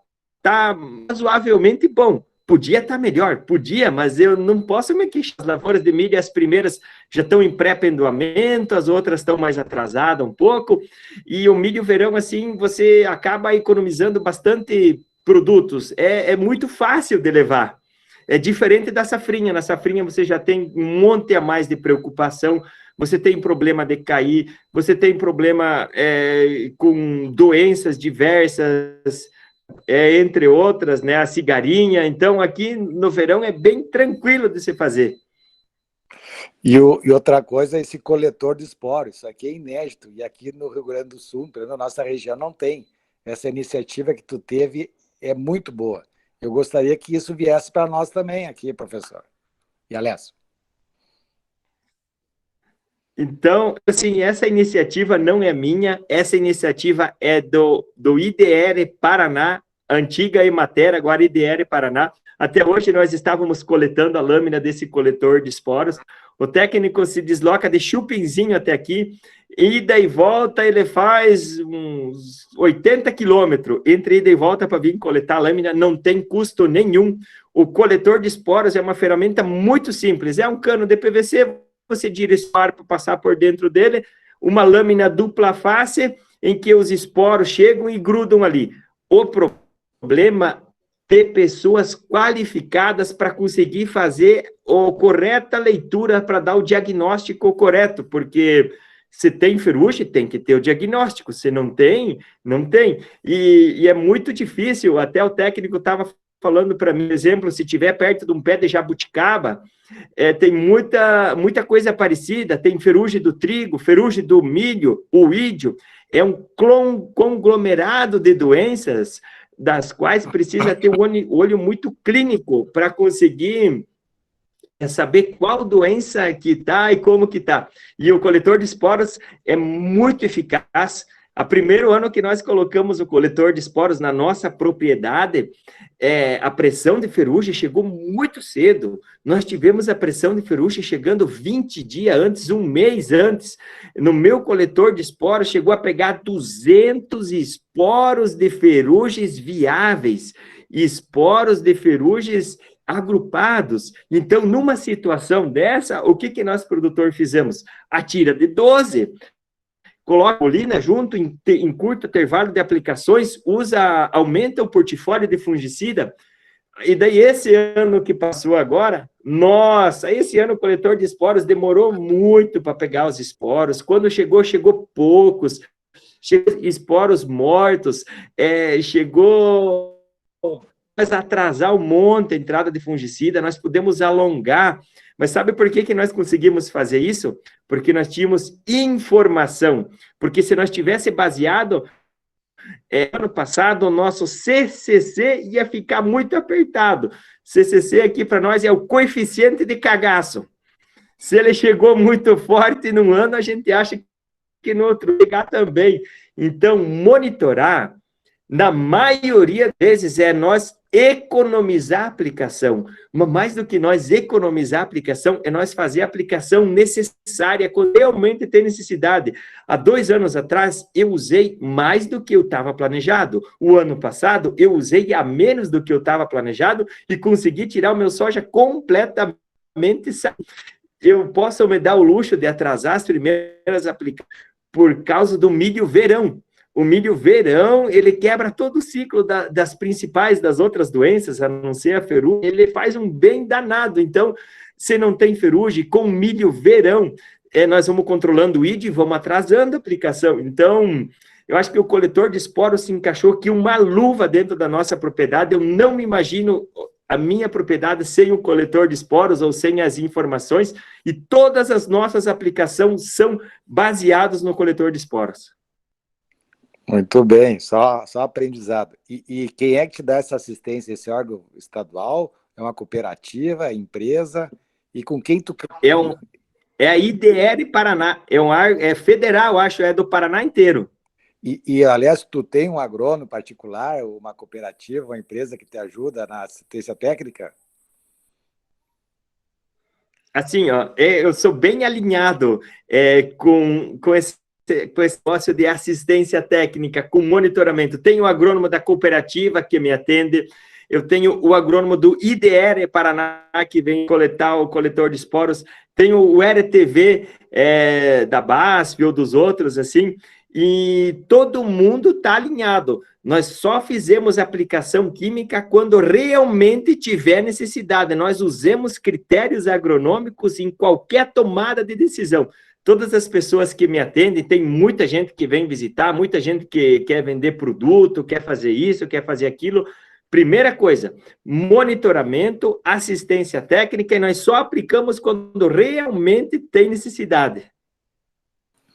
razoavelmente bom. Podia estar melhor, podia, mas eu não posso me queixar. As lavouras de milho, as primeiras já estão em pré-pendoamento, as outras estão mais atrasadas um pouco, e o milho verão, assim, você acaba economizando bastante produtos. É muito fácil de levar. É diferente da safrinha. Na safrinha você já tem um monte a mais de preocupação, você tem problema de cair, você tem problema com doenças diversas, entre outras, né, a cigarinha. Então, aqui no verão é bem tranquilo de se fazer. E outra coisa é esse coletor de esporos. Isso aqui é inédito, e aqui no Rio Grande do Sul, pelo menos na nossa região, não tem. Essa iniciativa que tu teve é muito boa. Eu gostaria que isso viesse para nós também aqui, professor. E Alessio? Então, assim, essa iniciativa não é minha, essa iniciativa é do IDR Paraná, antiga Emater, agora IDR Paraná. Até hoje nós estávamos coletando a lâmina desse coletor de esporos. O técnico se desloca de Chupinzinho até aqui, ida e volta, ele faz uns 80 quilômetros entre ida e volta para vir coletar a lâmina, não tem custo nenhum. O coletor de esporos é uma ferramenta muito simples, é um cano de PVC, você direciona para passar por dentro dele, uma lâmina dupla face, em que os esporos chegam e grudam ali. O problema ter pessoas qualificadas para conseguir fazer a correta leitura para dar o diagnóstico correto, porque se tem ferrugem, tem que ter o diagnóstico, se não tem, não tem. E é muito difícil, até o técnico estava falando para mim, exemplo, se tiver perto de um pé de jabuticaba, tem muita coisa parecida, tem ferrugem do trigo, ferrugem do milho, o ídio, é um conglomerado de doenças das quais precisa ter um olho muito clínico para conseguir saber qual doença que está e como que está. E o coletor de esporos é muito eficaz. O primeiro ano que nós colocamos o coletor de esporos na nossa propriedade, a pressão de ferrugem chegou muito cedo. Nós tivemos a pressão de ferrugem chegando 20 dias antes, um mês antes. No meu coletor de esporos chegou a pegar 200 esporos de ferrugens viáveis, esporos de ferrugens agrupados. Então, numa situação dessa, o que nós, produtor, fizemos? Atira de 12, coloca a colina junto em curto intervalo de aplicações, aumenta o portfólio de fungicida, e daí esse ano que passou agora, nossa, esse ano o coletor de esporos demorou muito para pegar os esporos, quando chegou poucos, esporos mortos, chegou a atrasar um monte a entrada de fungicida, nós pudemos alongar. Mas sabe por que nós conseguimos fazer isso? Porque nós tínhamos informação. Porque se nós tivesse baseado ano passado, o nosso CCC ia ficar muito apertado. CCC aqui para nós é o coeficiente de cagaço. Se ele chegou muito forte num ano, a gente acha que no outro chegar também. Então, monitorar, na maioria das vezes, é nós economizar a aplicação. Mas mais do que nós economizar a aplicação, é nós fazer a aplicação necessária, quando realmente tem necessidade. Há 2 anos atrás, eu usei mais do que eu estava planejado. O ano passado, eu usei a menos do que eu estava planejado e consegui tirar o meu soja completamente. Eu posso me dar o luxo de atrasar as primeiras aplicações por causa do milho verão. O milho verão, ele quebra todo o ciclo das principais, das outras doenças, a não ser a ferrugem, ele faz um bem danado. Então, se não tem ferrugem, com milho verão, nós vamos controlando o ID e vamos atrasando a aplicação. Então, eu acho que o coletor de esporos se encaixou aqui uma luva dentro da nossa propriedade. Eu não me imagino a minha propriedade sem o coletor de esporos ou sem as informações, e todas as nossas aplicações são baseadas no coletor de esporos. Muito bem, só aprendizado. E quem é que te dá essa assistência? Esse órgão estadual? É uma cooperativa, é empresa? E com quem tu... É a IDR Paraná, é federal, acho, é do Paraná inteiro. E, aliás, tu tem um agrônomo particular, uma cooperativa, uma empresa que te ajuda na assistência técnica? Assim, ó, eu sou bem alinhado com esse negócio de assistência técnica, com monitoramento. Tenho o agrônomo da cooperativa que me atende, eu tenho o agrônomo do IDR Paraná, que vem coletar o coletor de esporos, tenho o RTV da BASF ou dos outros, assim, e todo mundo está alinhado. Nós só fizemos aplicação química quando realmente tiver necessidade. Nós usamos critérios agronômicos em qualquer tomada de decisão. Todas as pessoas que me atendem, tem muita gente que vem visitar, muita gente que quer vender produto, quer fazer isso, quer fazer aquilo. Primeira coisa, monitoramento, assistência técnica, e nós só aplicamos quando realmente tem necessidade.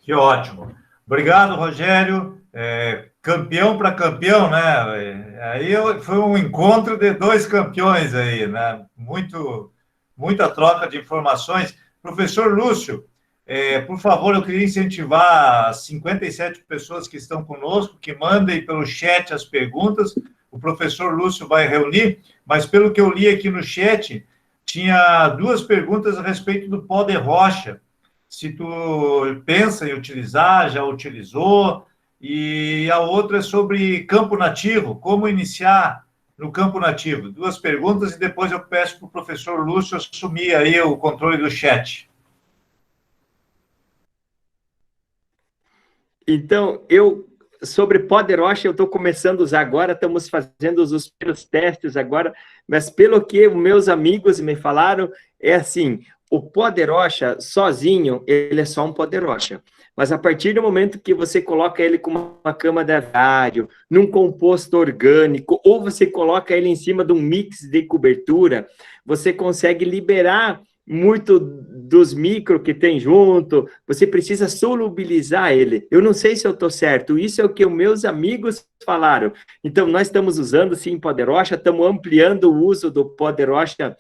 Que ótimo. Obrigado, Rogério. Campeão para campeão, né? Aí foi um encontro de 2 campeões aí, né? Muita troca de informações. Professor Lúcio, por favor, eu queria incentivar as 57 pessoas que estão conosco, que mandem pelo chat as perguntas. O professor Lúcio vai reunir, mas pelo que eu li aqui no chat, tinha 2 perguntas a respeito do pó de rocha. Se tu pensa em utilizar, já utilizou, e a outra é sobre campo nativo, como iniciar no campo nativo. 2 perguntas e depois eu peço para o professor Lúcio assumir aí o controle do chat. Então, sobre pó de rocha, eu estou começando a usar agora, estamos fazendo os primeiros testes agora, mas pelo que meus amigos me falaram, é assim, o pó de rocha, sozinho, ele é só um pó de rocha. Mas a partir do momento que você coloca ele com uma cama de aviário, num composto orgânico, ou você coloca ele em cima de um mix de cobertura, você consegue liberar muito dos micro que tem junto, você precisa solubilizar ele. Eu não sei se eu estou certo, isso é o que os meus amigos falaram. Então, nós estamos usando, sim, pó de rocha, estamos ampliando o uso do pó de rocha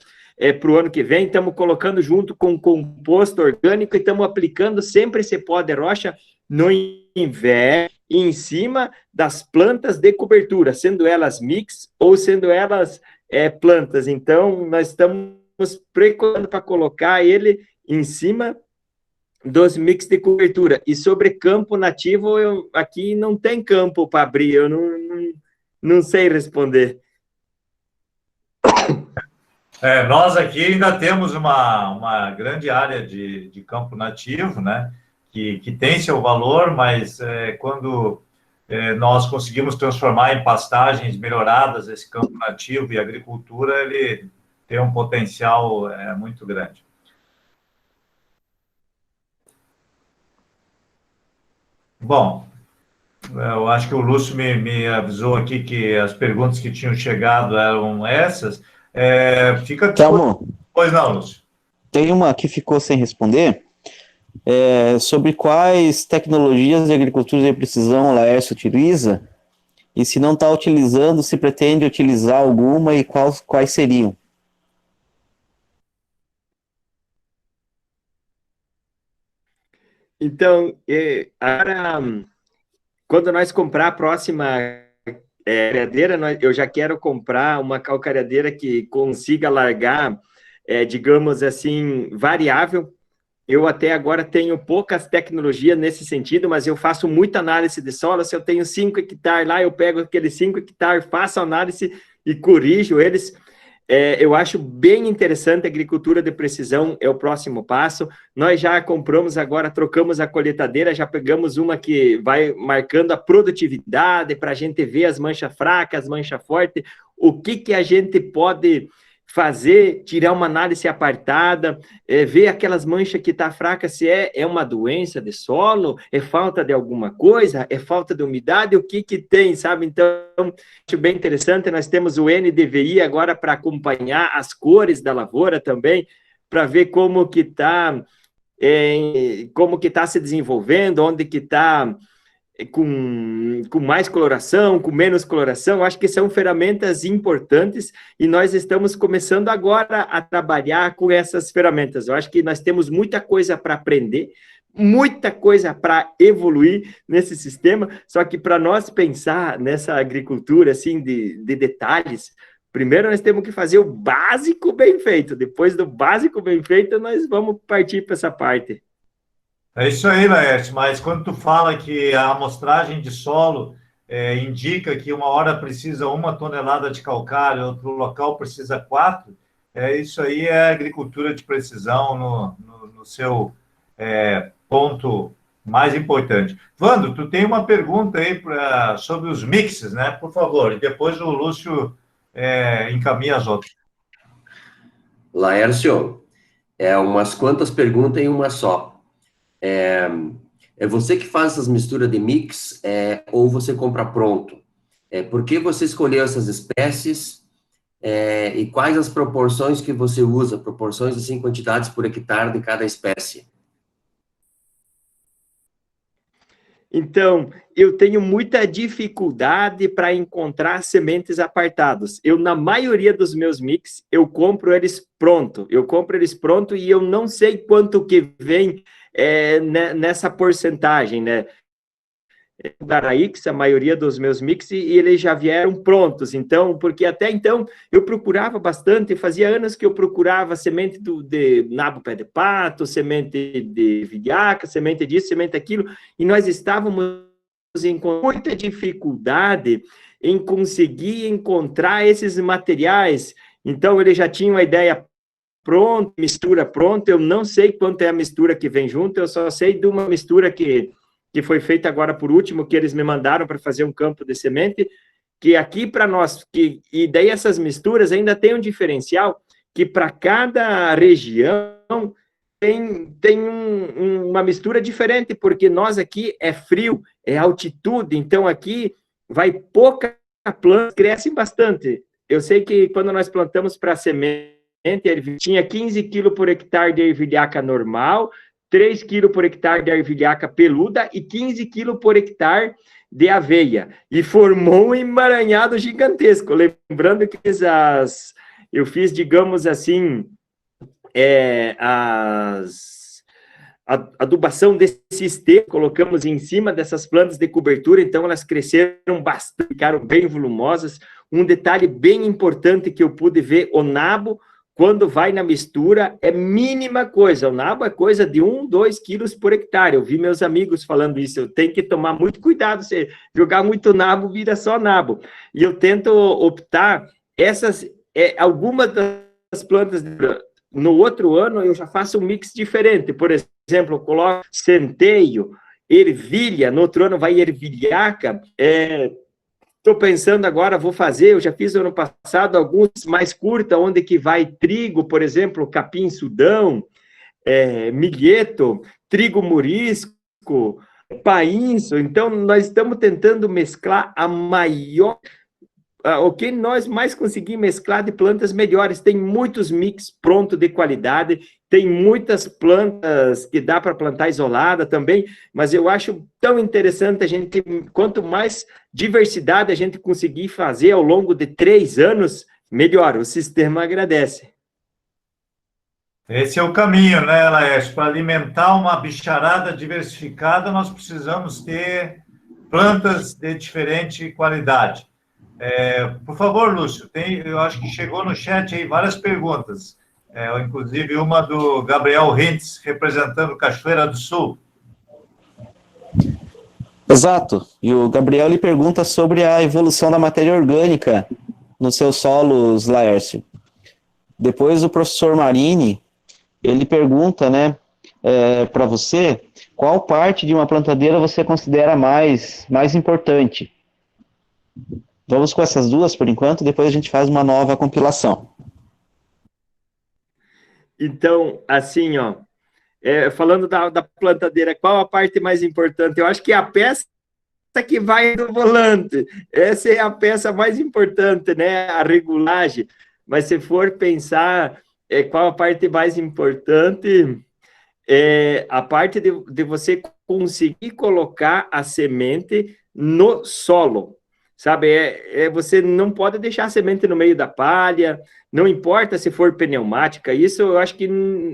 para o ano que vem, estamos colocando junto com composto orgânico e estamos aplicando sempre esse pó de rocha no inverno, em cima das plantas de cobertura, sendo elas mix ou sendo elas plantas. Então, nós estamos preparando para colocar ele em cima dos mix de cobertura. E sobre campo nativo, aqui não tem campo para abrir, eu não sei responder. Nós aqui ainda temos uma grande área de campo nativo, né, que tem seu valor, mas quando nós conseguimos transformar em pastagens melhoradas esse campo nativo e agricultura, ele tem um potencial muito grande. Bom, eu acho que o Lúcio me avisou aqui que as perguntas que tinham chegado eram essas. Fica... Telmo, Pois não, Lúcio. tem uma que ficou sem responder, sobre quais tecnologias de agricultura de precisão a Laércio utiliza E se não está utilizando, se pretende utilizar alguma e quais seriam? Então, agora, quando nós comprar a próxima calcareadeira, eu já quero comprar uma calcareadeira que consiga largar, digamos assim, variável. Eu até agora tenho poucas tecnologias nesse sentido, mas eu faço muita análise de solo. Se eu tenho 5 hectares lá, eu pego aqueles 5 hectares, faço análise e corrijo eles. Eu acho bem interessante a agricultura de precisão, é o próximo passo. Nós já compramos agora, trocamos a colheitadeira, já pegamos uma que vai marcando a produtividade para a gente ver as manchas fracas, as manchas fortes, o que a gente pode fazer, tirar uma análise apartada, ver aquelas manchas que está fraca, se é uma doença de solo, é falta de alguma coisa, é falta de umidade, o que tem, sabe? Então, acho bem interessante, nós temos o NDVI agora para acompanhar as cores da lavoura também, para ver como que está se desenvolvendo, onde que está com mais coloração, com menos coloração. Acho que são ferramentas importantes e nós estamos começando agora a trabalhar com essas ferramentas. Eu acho que nós temos muita coisa para aprender, muita coisa para evoluir nesse sistema, só que para nós pensar nessa agricultura assim de detalhes, primeiro nós temos que fazer o básico bem feito, depois do básico bem feito nós vamos partir para essa parte. É isso aí, Laerte, mas quando tu fala que a amostragem de solo indica que uma hora precisa 1 tonelada de calcário, outro local precisa 4, isso aí é agricultura de precisão no seu ponto mais importante. Vando, tu tem uma pergunta aí sobre os mixes, né? Por favor, e depois o Lúcio encaminha as outras. Laércio, umas quantas perguntas em uma só. É você que faz essas misturas de mix ou você compra pronto? Por que você escolheu essas espécies e quais as proporções que você usa? Proporções, assim, quantidades por hectare de cada espécie. Então, eu tenho muita dificuldade para encontrar sementes apartadas. Na maioria dos meus mix, eu compro eles pronto. E eu não sei quanto que vem nessa porcentagem, né? Da Raix, a maioria dos meus mix, e eles já vieram prontos. Então, porque até então eu procurava bastante, fazia anos que eu procurava semente de nabo pé de pato, semente de vilhaca, semente disso, semente daquilo, e nós estávamos com muita dificuldade em conseguir encontrar esses materiais. Então, eles já tinham a ideia pronta, mistura pronta, eu não sei quanto é a mistura que vem junto, eu só sei de uma mistura que foi feita agora por último, que eles me mandaram para fazer um campo de semente, que aqui para nós, e daí essas misturas ainda tem um diferencial, que para cada região tem uma mistura diferente, porque nós aqui é frio, é altitude, então aqui vai pouca planta, crescem bastante. Eu sei que quando nós plantamos para semente, tinha 15 quilos por hectare de ervilhaca normal, 3 quilos por hectare de ervilhaca peluda e 15 quilos por hectare de aveia. E formou um emaranhado gigantesco. Lembrando que eu fiz, digamos assim, a adubação desse sistema, colocamos em cima dessas plantas de cobertura, então elas cresceram bastante, ficaram bem volumosas. Um detalhe bem importante que eu pude ver, o nabo, quando vai na mistura, é mínima coisa. O nabo é coisa de 1, 2 quilos por hectare. Eu vi meus amigos falando isso. Eu tenho que tomar muito cuidado. Se jogar muito nabo, vira só nabo. E eu tento optar algumas das plantas. No outro ano, eu já faço um mix diferente. Por exemplo, eu coloco centeio, ervilha. No outro ano, vai ervilhaca. Estou pensando agora, eu já fiz ano passado alguns mais curta, onde que vai trigo, por exemplo, capim-sudão, milheto, trigo morisco, painço. Então, nós estamos tentando mesclar a maior o que nós mais conseguimos mesclar de plantas melhores. Tem muitos mix pronto de qualidade, tem muitas plantas que dá para plantar isolada também, mas eu acho tão interessante a gente, quanto mais diversidade a gente conseguir fazer ao longo de 3 anos, melhor, o sistema agradece. Esse é o caminho, né, Laércio? Para alimentar uma bicharada diversificada, nós precisamos ter plantas de diferente qualidade. Por favor, Lúcio, eu acho que chegou no chat aí várias perguntas, inclusive uma do Gabriel Hintz, representando Cachoeira do Sul. Exato, e o Gabriel lhe pergunta sobre a evolução da matéria orgânica nos seus solos, Laércio. Depois o professor Marini, ele pergunta, né, para você, qual parte de uma plantadeira você considera mais importante? Vamos com essas duas por enquanto, depois a gente faz uma nova compilação. Então, assim, ó, falando da plantadeira, qual a parte mais importante? Eu acho que é a peça que vai do volante. Essa é a peça mais importante, né? A regulagem. Mas se for pensar qual a parte mais importante, a parte de você conseguir colocar a semente no solo. Sabe, você não pode deixar a semente no meio da palha, não importa se for pneumática, isso eu acho que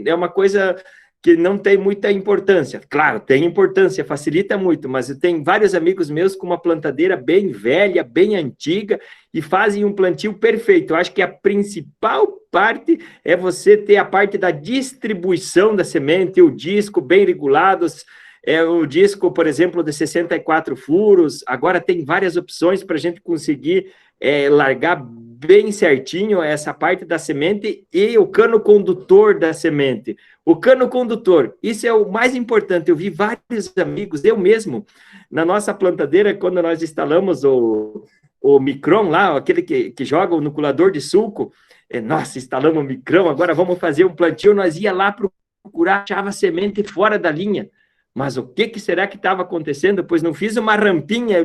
é uma coisa que não tem muita importância. Claro, tem importância, facilita muito, mas eu tenho vários amigos meus com uma plantadeira bem velha, bem antiga, e fazem um plantio perfeito. Eu acho que a principal parte é você ter a parte da distribuição da semente, o disco bem regulados, o disco, por exemplo, de 64 furos, agora tem várias opções para a gente conseguir largar bem certinho essa parte da semente e o cano condutor da semente. O cano condutor, isso é o mais importante. Eu vi vários amigos, eu mesmo, na nossa plantadeira, quando nós instalamos o Micron lá, aquele que joga o inoculador de sulco, nossa, instalamos o Micron, agora vamos fazer um plantio, nós ia lá procurar, achava semente fora da linha. Mas o que será que estava acontecendo? Pois não fiz uma rampinha,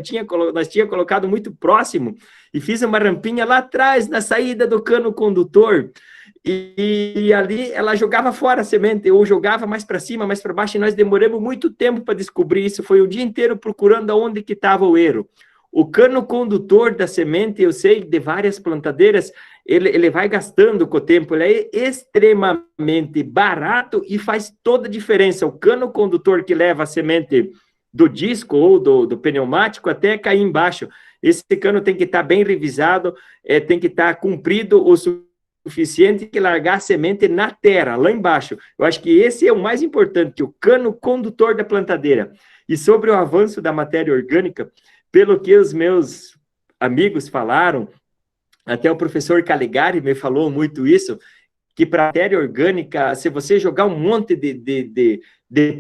nós tínhamos colocado muito próximo, e fiz uma rampinha lá atrás, na saída do cano condutor, e ali ela jogava fora a semente, ou jogava mais para cima, mais para baixo, e nós demoramos muito tempo para descobrir isso, foi o dia inteiro procurando aonde que estava o erro. O cano condutor da semente, eu sei de várias plantadeiras, ele vai gastando com o tempo, ele é extremamente barato e faz toda a diferença. O cano condutor que leva a semente do disco ou do pneumático até cair embaixo, esse cano tem que estar bem revisado, tem que estar comprido o suficiente que largar a semente na terra, lá embaixo. Eu acho que esse é o mais importante, o cano condutor da plantadeira. E sobre o avanço da matéria orgânica, pelo que os meus amigos falaram, até o professor Caligari me falou muito isso, que para matéria orgânica, se você jogar um monte de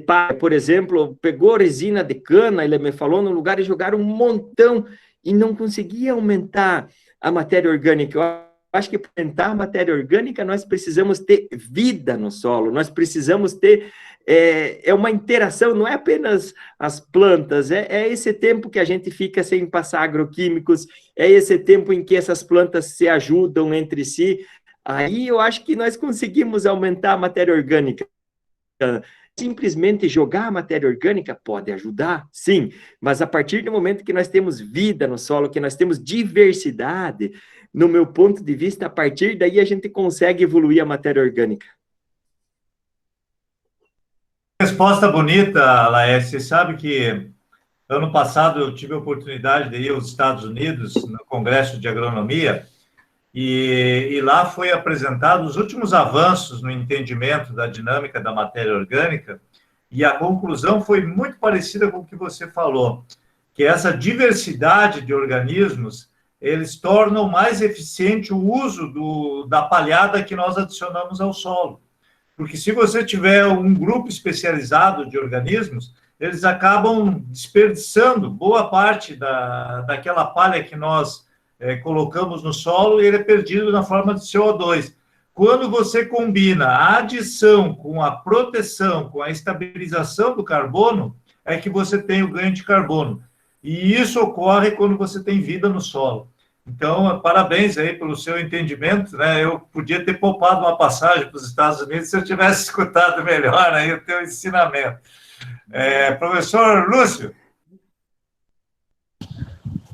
palha, por exemplo, pegou resina de cana, ele me falou, no lugar e jogaram um montão e não conseguia aumentar a matéria orgânica. Eu acho que para aumentar a matéria orgânica, nós precisamos ter vida no solo, nós precisamos ter uma interação, não é apenas as plantas, é esse tempo que a gente fica sem passar agroquímicos, é esse tempo em que essas plantas se ajudam entre si, aí eu acho que nós conseguimos aumentar a matéria orgânica. Simplesmente jogar a matéria orgânica pode ajudar, sim, mas a partir do momento que nós temos vida no solo, que nós temos diversidade, no meu ponto de vista, a partir daí a gente consegue evoluir a matéria orgânica. Resposta bonita, Laércio. Você sabe que ano passado eu tive a oportunidade de ir aos Estados Unidos, no Congresso de Agronomia, e lá foi apresentado os últimos avanços no entendimento da dinâmica da matéria orgânica, e a conclusão foi muito parecida com o que você falou, que essa diversidade de organismos, eles tornam mais eficiente o uso da palhada que nós adicionamos ao solo. Porque se você tiver um grupo especializado de organismos, eles acabam desperdiçando boa parte daquela palha que nós colocamos no solo e ele é perdido na forma de CO2. Quando você combina a adição com a proteção, com a estabilização do carbono, é que você tem o ganho de carbono. E isso ocorre quando você tem vida no solo. Então, parabéns aí pelo seu entendimento, né? Eu podia ter poupado uma passagem para os Estados Unidos se eu tivesse escutado melhor aí o teu ensinamento. Professor Lúcio.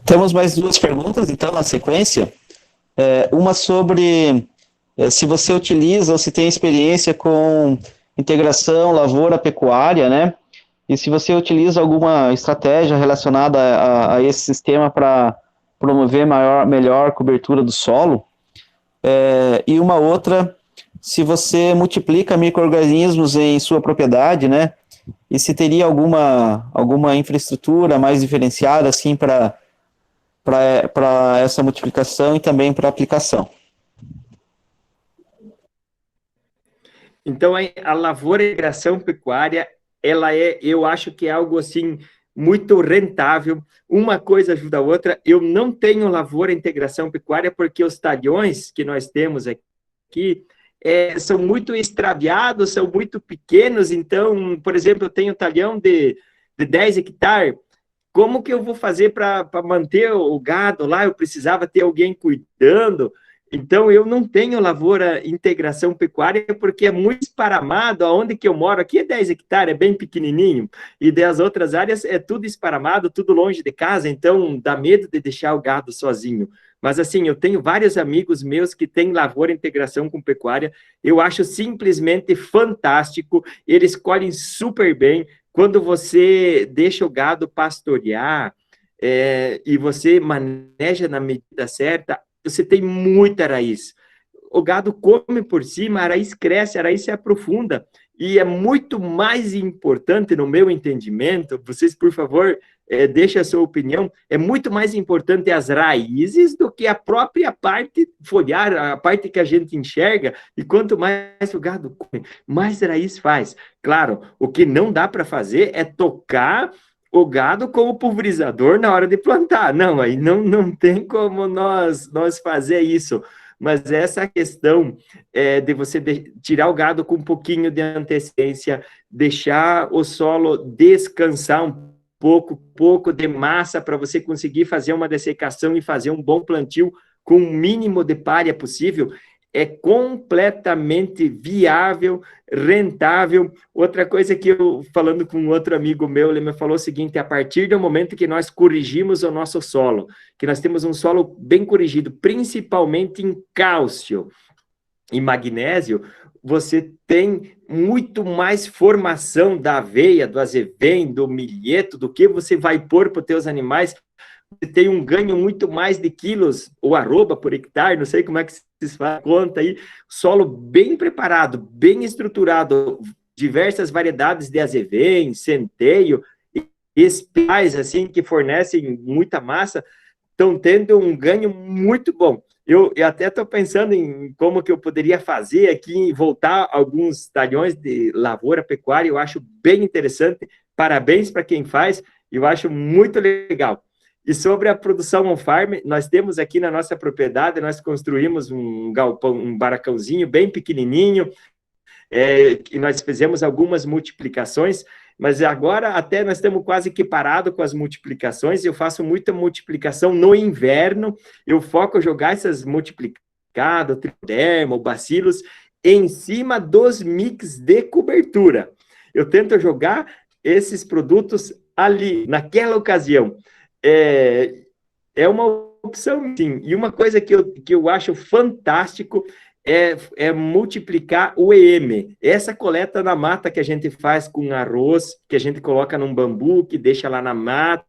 Temos mais duas perguntas, então, na sequência. Uma sobre se você utiliza ou se tem experiência com integração lavoura-pecuária, né? E se você utiliza alguma estratégia relacionada a esse sistema para promover melhor cobertura do solo. E uma outra, se você multiplica micro-organismos em sua propriedade, né? E se teria alguma infraestrutura mais diferenciada, assim, para essa multiplicação e também para aplicação. Então, a lavoura e integração pecuária, eu acho que é algo assim muito rentável, uma coisa ajuda a outra. Eu não tenho lavoura e integração pecuária porque os talhões que nós temos aqui são muito extraviados, são muito pequenos. Então, por exemplo, eu tenho talhão de 10 hectares. Como que eu vou fazer para manter o gado lá? Eu precisava ter alguém cuidando. Então, eu não tenho lavoura integração pecuária porque é muito esparamado. Aonde que eu moro aqui é 10 hectares, é bem pequenininho. E das outras áreas é tudo esparamado, tudo longe de casa. Então, dá medo de deixar o gado sozinho. Mas, assim, eu tenho vários amigos meus que têm lavoura integração com pecuária. Eu acho simplesmente fantástico. Eles colhem super bem. Quando você deixa o gado pastorear e você maneja na medida certa, você tem muita raiz. O gado come por cima, a raiz cresce, a raiz se aprofunda. E é muito mais importante, no meu entendimento, vocês, por favor, deixem a sua opinião, é muito mais importante as raízes do que a própria parte foliar, a parte que a gente enxerga. E quanto mais o gado come, mais raiz faz. Claro, o que não dá para fazer é tocar o gado com o pulverizador na hora de plantar. Não, aí não tem como nós fazer isso. Mas essa questão de você tirar o gado com um pouquinho de antecedência, deixar o solo descansar um pouco de massa para você conseguir fazer uma dessecação e fazer um bom plantio com o mínimo de palha possível, é completamente viável, rentável. Outra coisa que eu, falando com outro amigo meu, ele me falou o seguinte: a partir do momento que nós corrigimos o nosso solo, que nós temos um solo bem corrigido, principalmente em cálcio e magnésio, você tem muito mais formação da aveia, do azevém, do milheto, do que você vai pôr para os teus animais. Você tem um ganho muito mais de quilos, ou arroba por hectare, não sei como é que vocês fazem conta aí, solo bem preparado, bem estruturado, diversas variedades de azevém, centeio, espiais, assim, que fornecem muita massa, estão tendo um ganho muito bom. Eu até estou pensando em como que eu poderia fazer aqui, voltar alguns talhões de lavoura pecuária, eu acho bem interessante, parabéns para quem faz, eu acho muito legal. E sobre a produção on-farm, nós temos aqui na nossa propriedade, nós construímos um galpão, um barracãozinho bem pequenininho, e nós fizemos algumas multiplicações, mas agora até nós estamos quase equiparados com as multiplicações. Eu faço muita multiplicação no inverno, eu foco em jogar essas multiplicadas, tricoderma, bacilos, em cima dos mix de cobertura. Eu tento jogar esses produtos ali, naquela ocasião. É uma opção, sim. E uma coisa que eu acho fantástico é multiplicar o EM. Essa coleta na mata que a gente faz com arroz, que a gente coloca num bambu, que deixa lá na mata,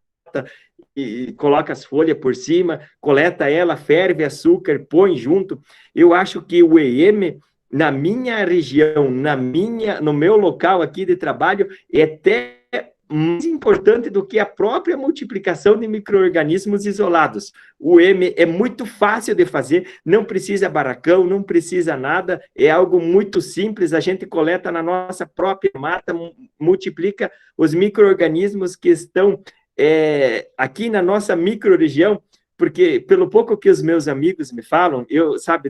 e coloca as folhas por cima, coleta ela, ferve açúcar, põe junto. Eu acho que o EM, na minha região, no meu local aqui de trabalho, é até mais importante do que a própria multiplicação de micro-organismos isolados. O M é muito fácil de fazer, não precisa barracão, não precisa nada, é algo muito simples, a gente coleta na nossa própria mata, multiplica os micro-organismos que estão aqui na nossa micro-região, porque pelo pouco que os meus amigos me falam,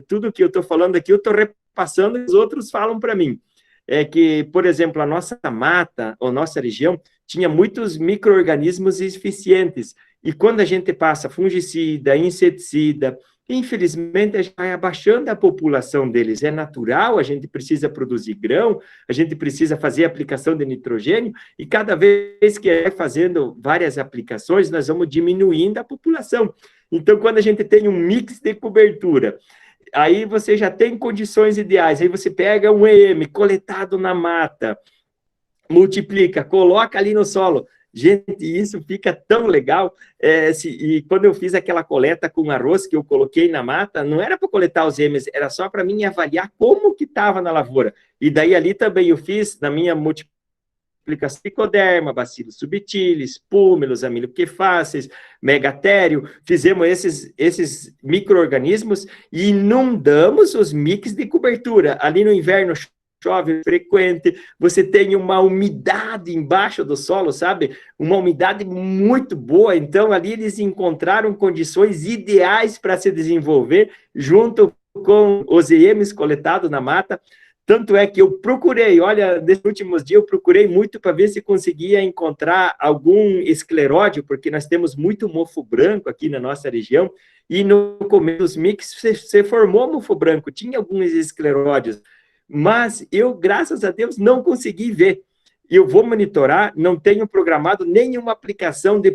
tudo que eu estou falando aqui, eu estou repassando e os outros falam para mim. É que, por exemplo, a nossa mata, ou nossa região, tinha muitos micro-organismos eficientes, e quando a gente passa fungicida, inseticida, infelizmente, a gente vai abaixando a população deles. É natural, a gente precisa produzir grão, a gente precisa fazer aplicação de nitrogênio, e cada vez que é fazendo várias aplicações, nós vamos diminuindo a população. Então, quando a gente tem um mix de cobertura, aí você já tem condições ideais, aí você pega um EM coletado na mata, multiplica, coloca ali no solo. Gente, isso fica tão legal. E quando eu fiz aquela coleta com arroz que eu coloquei na mata, não era para coletar os EMs, era só para mim avaliar como que estava na lavoura. E daí ali também eu fiz, na minha multiplicação, tricoderma, bacillus subtilis, púmelos, amiloquefáceis, megatério, fizemos esses micro-organismos e inundamos os mix de cobertura. Ali no inverno, chove frequente, você tem uma umidade embaixo do solo, sabe? Uma umidade muito boa, então ali eles encontraram condições ideais para se desenvolver, junto com os EMs coletados na mata. Tanto é que eu procurei, olha, nesses últimos dias eu procurei muito para ver se conseguia encontrar algum escleródio, porque nós temos muito mofo branco aqui na nossa região, e no começo dos mix se formou mofo branco, tinha alguns escleródios, mas eu, graças a Deus, não consegui ver. Eu vou monitorar, não tenho programado nenhuma aplicação de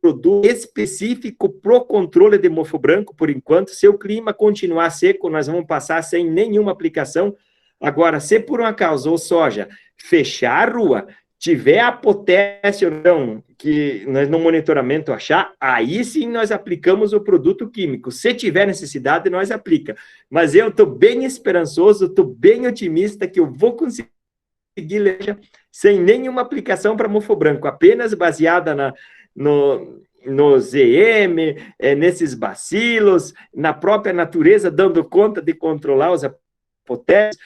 produto específico para o controle de mofo branco, por enquanto. Se o clima continuar seco, nós vamos passar sem nenhuma aplicação. Agora, se por um acaso ou soja fechar a rua, tiver a potássio não, que nós no monitoramento achar, aí sim nós aplicamos o produto químico. Se tiver necessidade, nós aplica. Mas eu estou bem esperançoso, estou bem otimista que eu vou conseguir ler sem nenhuma aplicação para mofo branco, apenas baseada no ZM, nesses bacilos, na própria natureza, dando conta de controlar os potássios,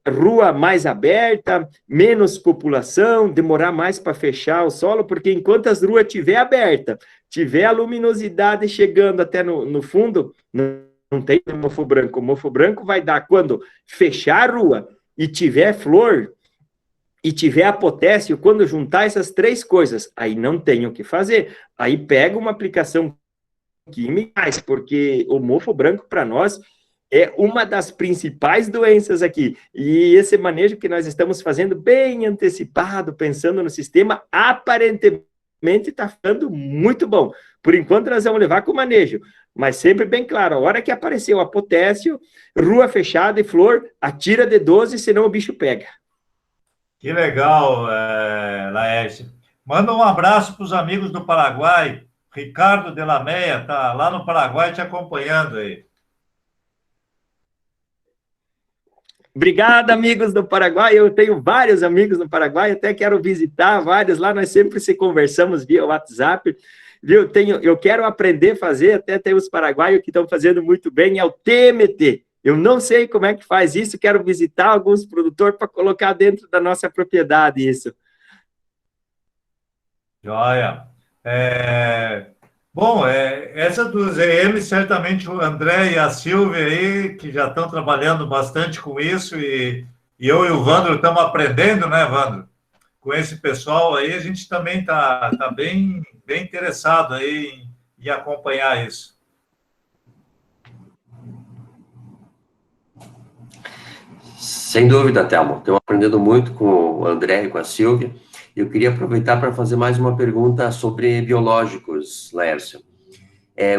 rua mais aberta, menos população, demorar mais para fechar o solo, porque enquanto as ruas estiver aberta, tiver a luminosidade chegando até no fundo, não tem mofo branco. O mofo branco vai dar quando fechar a rua e tiver flor, e tiver a potássio, quando juntar essas três coisas, aí não tem o que fazer. Aí pega uma aplicação química, porque o mofo branco para nós é uma das principais doenças aqui. E esse manejo que nós estamos fazendo bem antecipado, pensando no sistema, aparentemente está ficando muito bom. Por enquanto, nós vamos levar com o manejo. Mas sempre bem claro, a hora que apareceu a potássio, rua fechada e flor, atira de 12, senão o bicho pega. Que legal, Laércio. Manda um abraço para os amigos do Paraguai. Ricardo de la Meia está lá no Paraguai te acompanhando aí. Obrigado, amigos do Paraguai. Eu tenho vários amigos no Paraguai, até quero visitar vários lá. Nós sempre se conversamos via WhatsApp. Viu? Eu quero aprender a fazer, até tem os paraguaios que estão fazendo muito bem, é o TMT. Eu não sei como é que faz isso, quero visitar alguns produtores para colocar dentro da nossa propriedade isso. Joia. Bom, essa dos EM, certamente o André e a Silvia aí, que já estão trabalhando bastante com isso, e eu e o Vandro estamos aprendendo, né, Vandro? Com esse pessoal aí, a gente também está bem interessado aí em acompanhar isso. Sem dúvida, Thelma. Estou aprendendo muito com o André e com a Silvia. Eu queria aproveitar para fazer mais uma pergunta sobre biológicos, Laércio.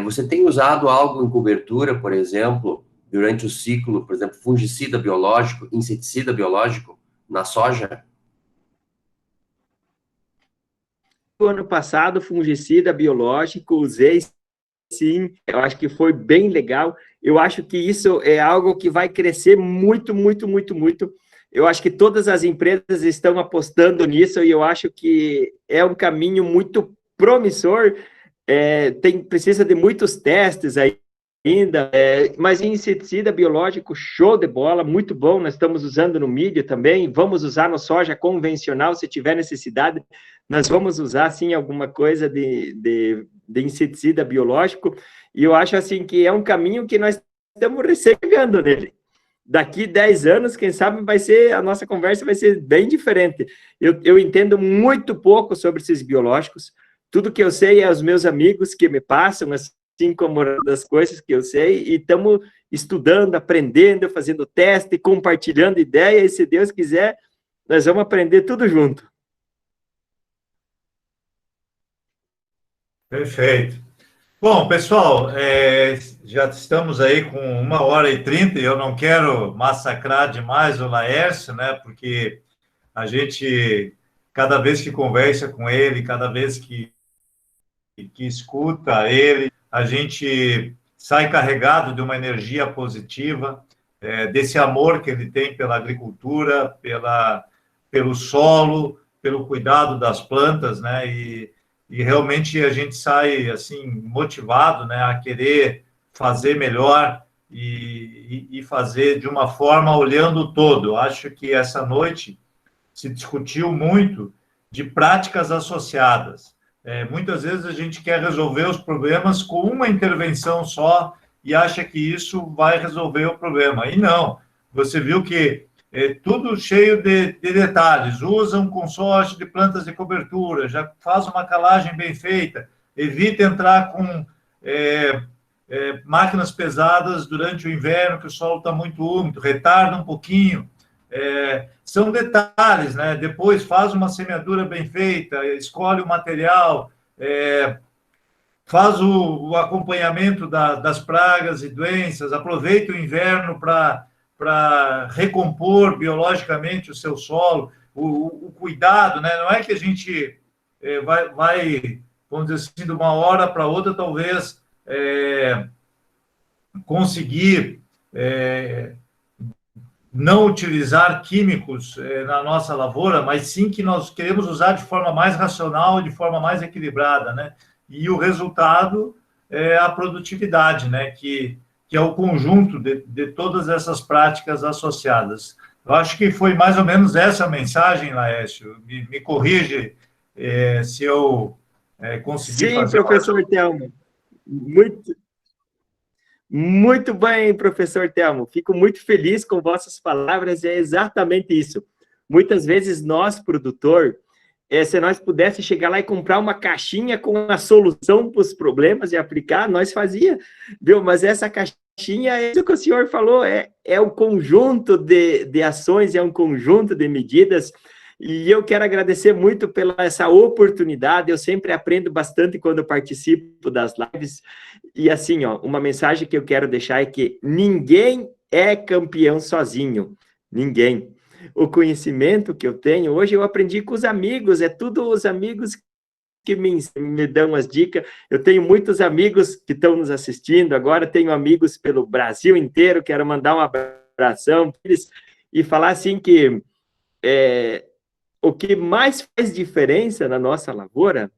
Você tem usado algo em cobertura, por exemplo, durante o ciclo, por exemplo, fungicida biológico, inseticida biológico, na soja? No ano passado, fungicida biológico, usei sim, eu acho que foi bem legal. Eu acho que isso é algo que vai crescer muito, muito, muito, muito. Eu acho que todas as empresas estão apostando nisso e eu acho que é um caminho muito promissor. Precisa de muitos testes ainda, mas inseticida biológico, show de bola, muito bom. Nós estamos usando no milho também, vamos usar no soja convencional, se tiver necessidade, nós vamos usar, sim, alguma coisa de inseticida biológico, e eu acho, assim, que é um caminho que nós estamos recebendo nele. Daqui 10 anos, quem sabe, a nossa conversa vai ser bem diferente. Eu entendo muito pouco sobre esses biológicos, tudo que eu sei é os meus amigos que me passam, assim como das coisas que eu sei, e estamos estudando, aprendendo, fazendo teste, compartilhando ideias, e se Deus quiser, nós vamos aprender tudo junto. Perfeito. Bom, pessoal, já estamos aí com 1h30 e eu não quero massacrar demais o Laércio, né? Porque a gente, cada vez que conversa com ele, cada vez que escuta ele, a gente sai carregado de uma energia positiva, desse amor que ele tem pela agricultura, pelo solo, pelo cuidado das plantas, né? E realmente a gente sai assim motivado, né, a querer fazer melhor e fazer de uma forma olhando o todo. Eu acho que essa noite se discutiu muito de práticas associadas. Muitas vezes a gente quer resolver os problemas com uma intervenção só e acha que isso vai resolver o problema. E não. Você viu que tudo cheio de detalhes. Usa um consórcio de plantas de cobertura, já faz uma calagem bem feita, evita entrar com máquinas pesadas durante o inverno, que o solo está muito úmido, retarda um pouquinho. São detalhes, né? Depois faz uma semeadura bem feita, escolhe o material, faz o acompanhamento das pragas e doenças, aproveita o inverno para recompor biologicamente o seu solo, o cuidado, né? Não é que a gente vai, vamos dizer assim, de uma hora para outra, talvez conseguir não utilizar químicos na nossa lavoura, mas sim que nós queremos usar de forma mais racional, de forma mais equilibrada, né? E o resultado é a produtividade, né? Que é o conjunto de todas essas práticas associadas. Eu acho que foi mais ou menos essa a mensagem, Laércio. Me corrige se eu conseguir fazer... Sim, professor Telmo. Muito bem, professor Telmo. Fico muito feliz com vossas palavras, é exatamente isso. Muitas vezes nós, produtor, se nós pudéssemos chegar lá e comprar uma caixinha com a solução para os problemas e aplicar, nós fazia, viu? Mas essa caixinha, é isso que o senhor falou, é um conjunto de ações, é um conjunto de medidas. E eu quero agradecer muito pela essa oportunidade, eu sempre aprendo bastante quando eu participo das lives, e assim, ó, uma mensagem que eu quero deixar é que ninguém é campeão sozinho, ninguém. O conhecimento que eu tenho, hoje eu aprendi com os amigos, é tudo os amigos que me dão as dicas, eu tenho muitos amigos que estão nos assistindo, agora tenho amigos pelo Brasil inteiro, quero mandar um abração para eles, e falar assim que o que mais faz diferença na nossa lavoura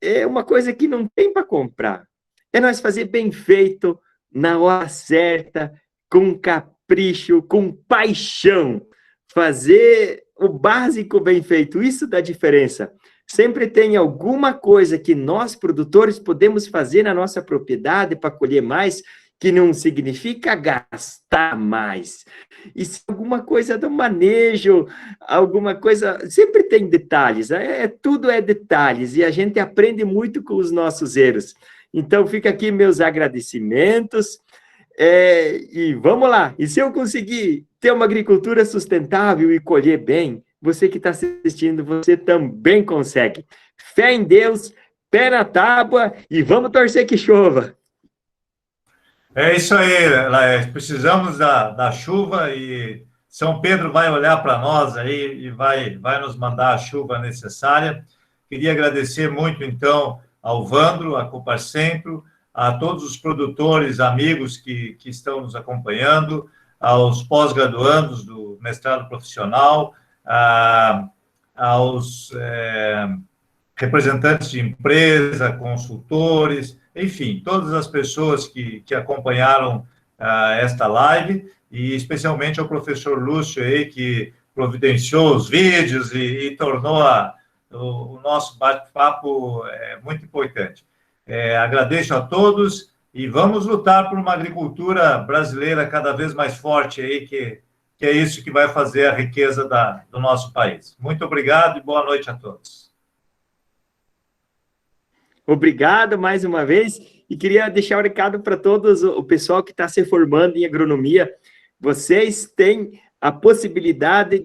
é uma coisa que não tem para comprar. É nós fazer bem feito, na hora certa, com capricho, com paixão. Fazer o básico bem feito, isso dá diferença. Sempre tem alguma coisa que nós, produtores, podemos fazer na nossa propriedade para colher mais, que não significa gastar mais. E se alguma coisa do manejo, alguma coisa... Sempre tem detalhes, tudo é detalhes, e a gente aprende muito com os nossos erros. Então, fica aqui meus agradecimentos, e vamos lá. E se eu conseguir ter uma agricultura sustentável e colher bem, você que está assistindo, você também consegue. Fé em Deus, pé na tábua, e vamos torcer que chova. É isso aí, Laércio. Precisamos da chuva e São Pedro vai olhar para nós aí e vai nos mandar a chuva necessária. Queria agradecer muito, então, ao Vandro, a Coparcentro, a todos os produtores, amigos que estão nos acompanhando, aos pós-graduandos do mestrado profissional, aos representantes de empresa, consultores, enfim, todas as pessoas que acompanharam esta live, e especialmente ao professor Lúcio aí, que providenciou os vídeos e tornou o nosso bate-papo muito importante. Agradeço a todos e vamos lutar por uma agricultura brasileira cada vez mais forte aí, que é isso que vai fazer a riqueza do nosso país. Muito obrigado e boa noite a todos. Obrigado mais uma vez. E queria deixar um recado para todos, o pessoal que está se formando em agronomia. Vocês têm a possibilidade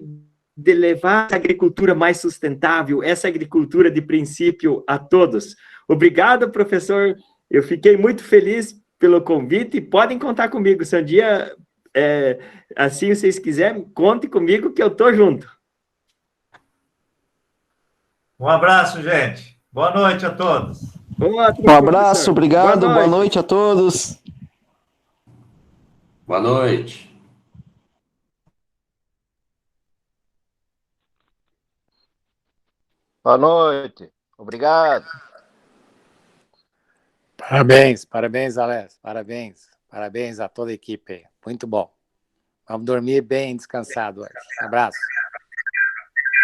de levar essa agricultura mais sustentável, essa agricultura de princípio a todos. Obrigado, professor. Eu fiquei muito feliz pelo convite e podem contar comigo. Se um dia, assim vocês quiserem, conte comigo que eu estou junto. Um abraço, gente. Boa noite a todos. Um abraço, obrigado, boa noite a todos. Boa noite. Boa noite. Obrigado. Parabéns, Alex. Parabéns a toda a equipe. Muito bom. Vamos dormir bem descansado hoje. Um abraço.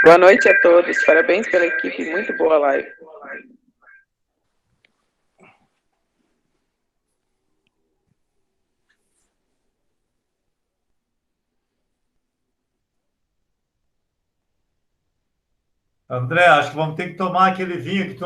Boa noite a todos. Parabéns pela equipe. Muito boa live. André, acho que vamos ter que tomar aquele vinho que tu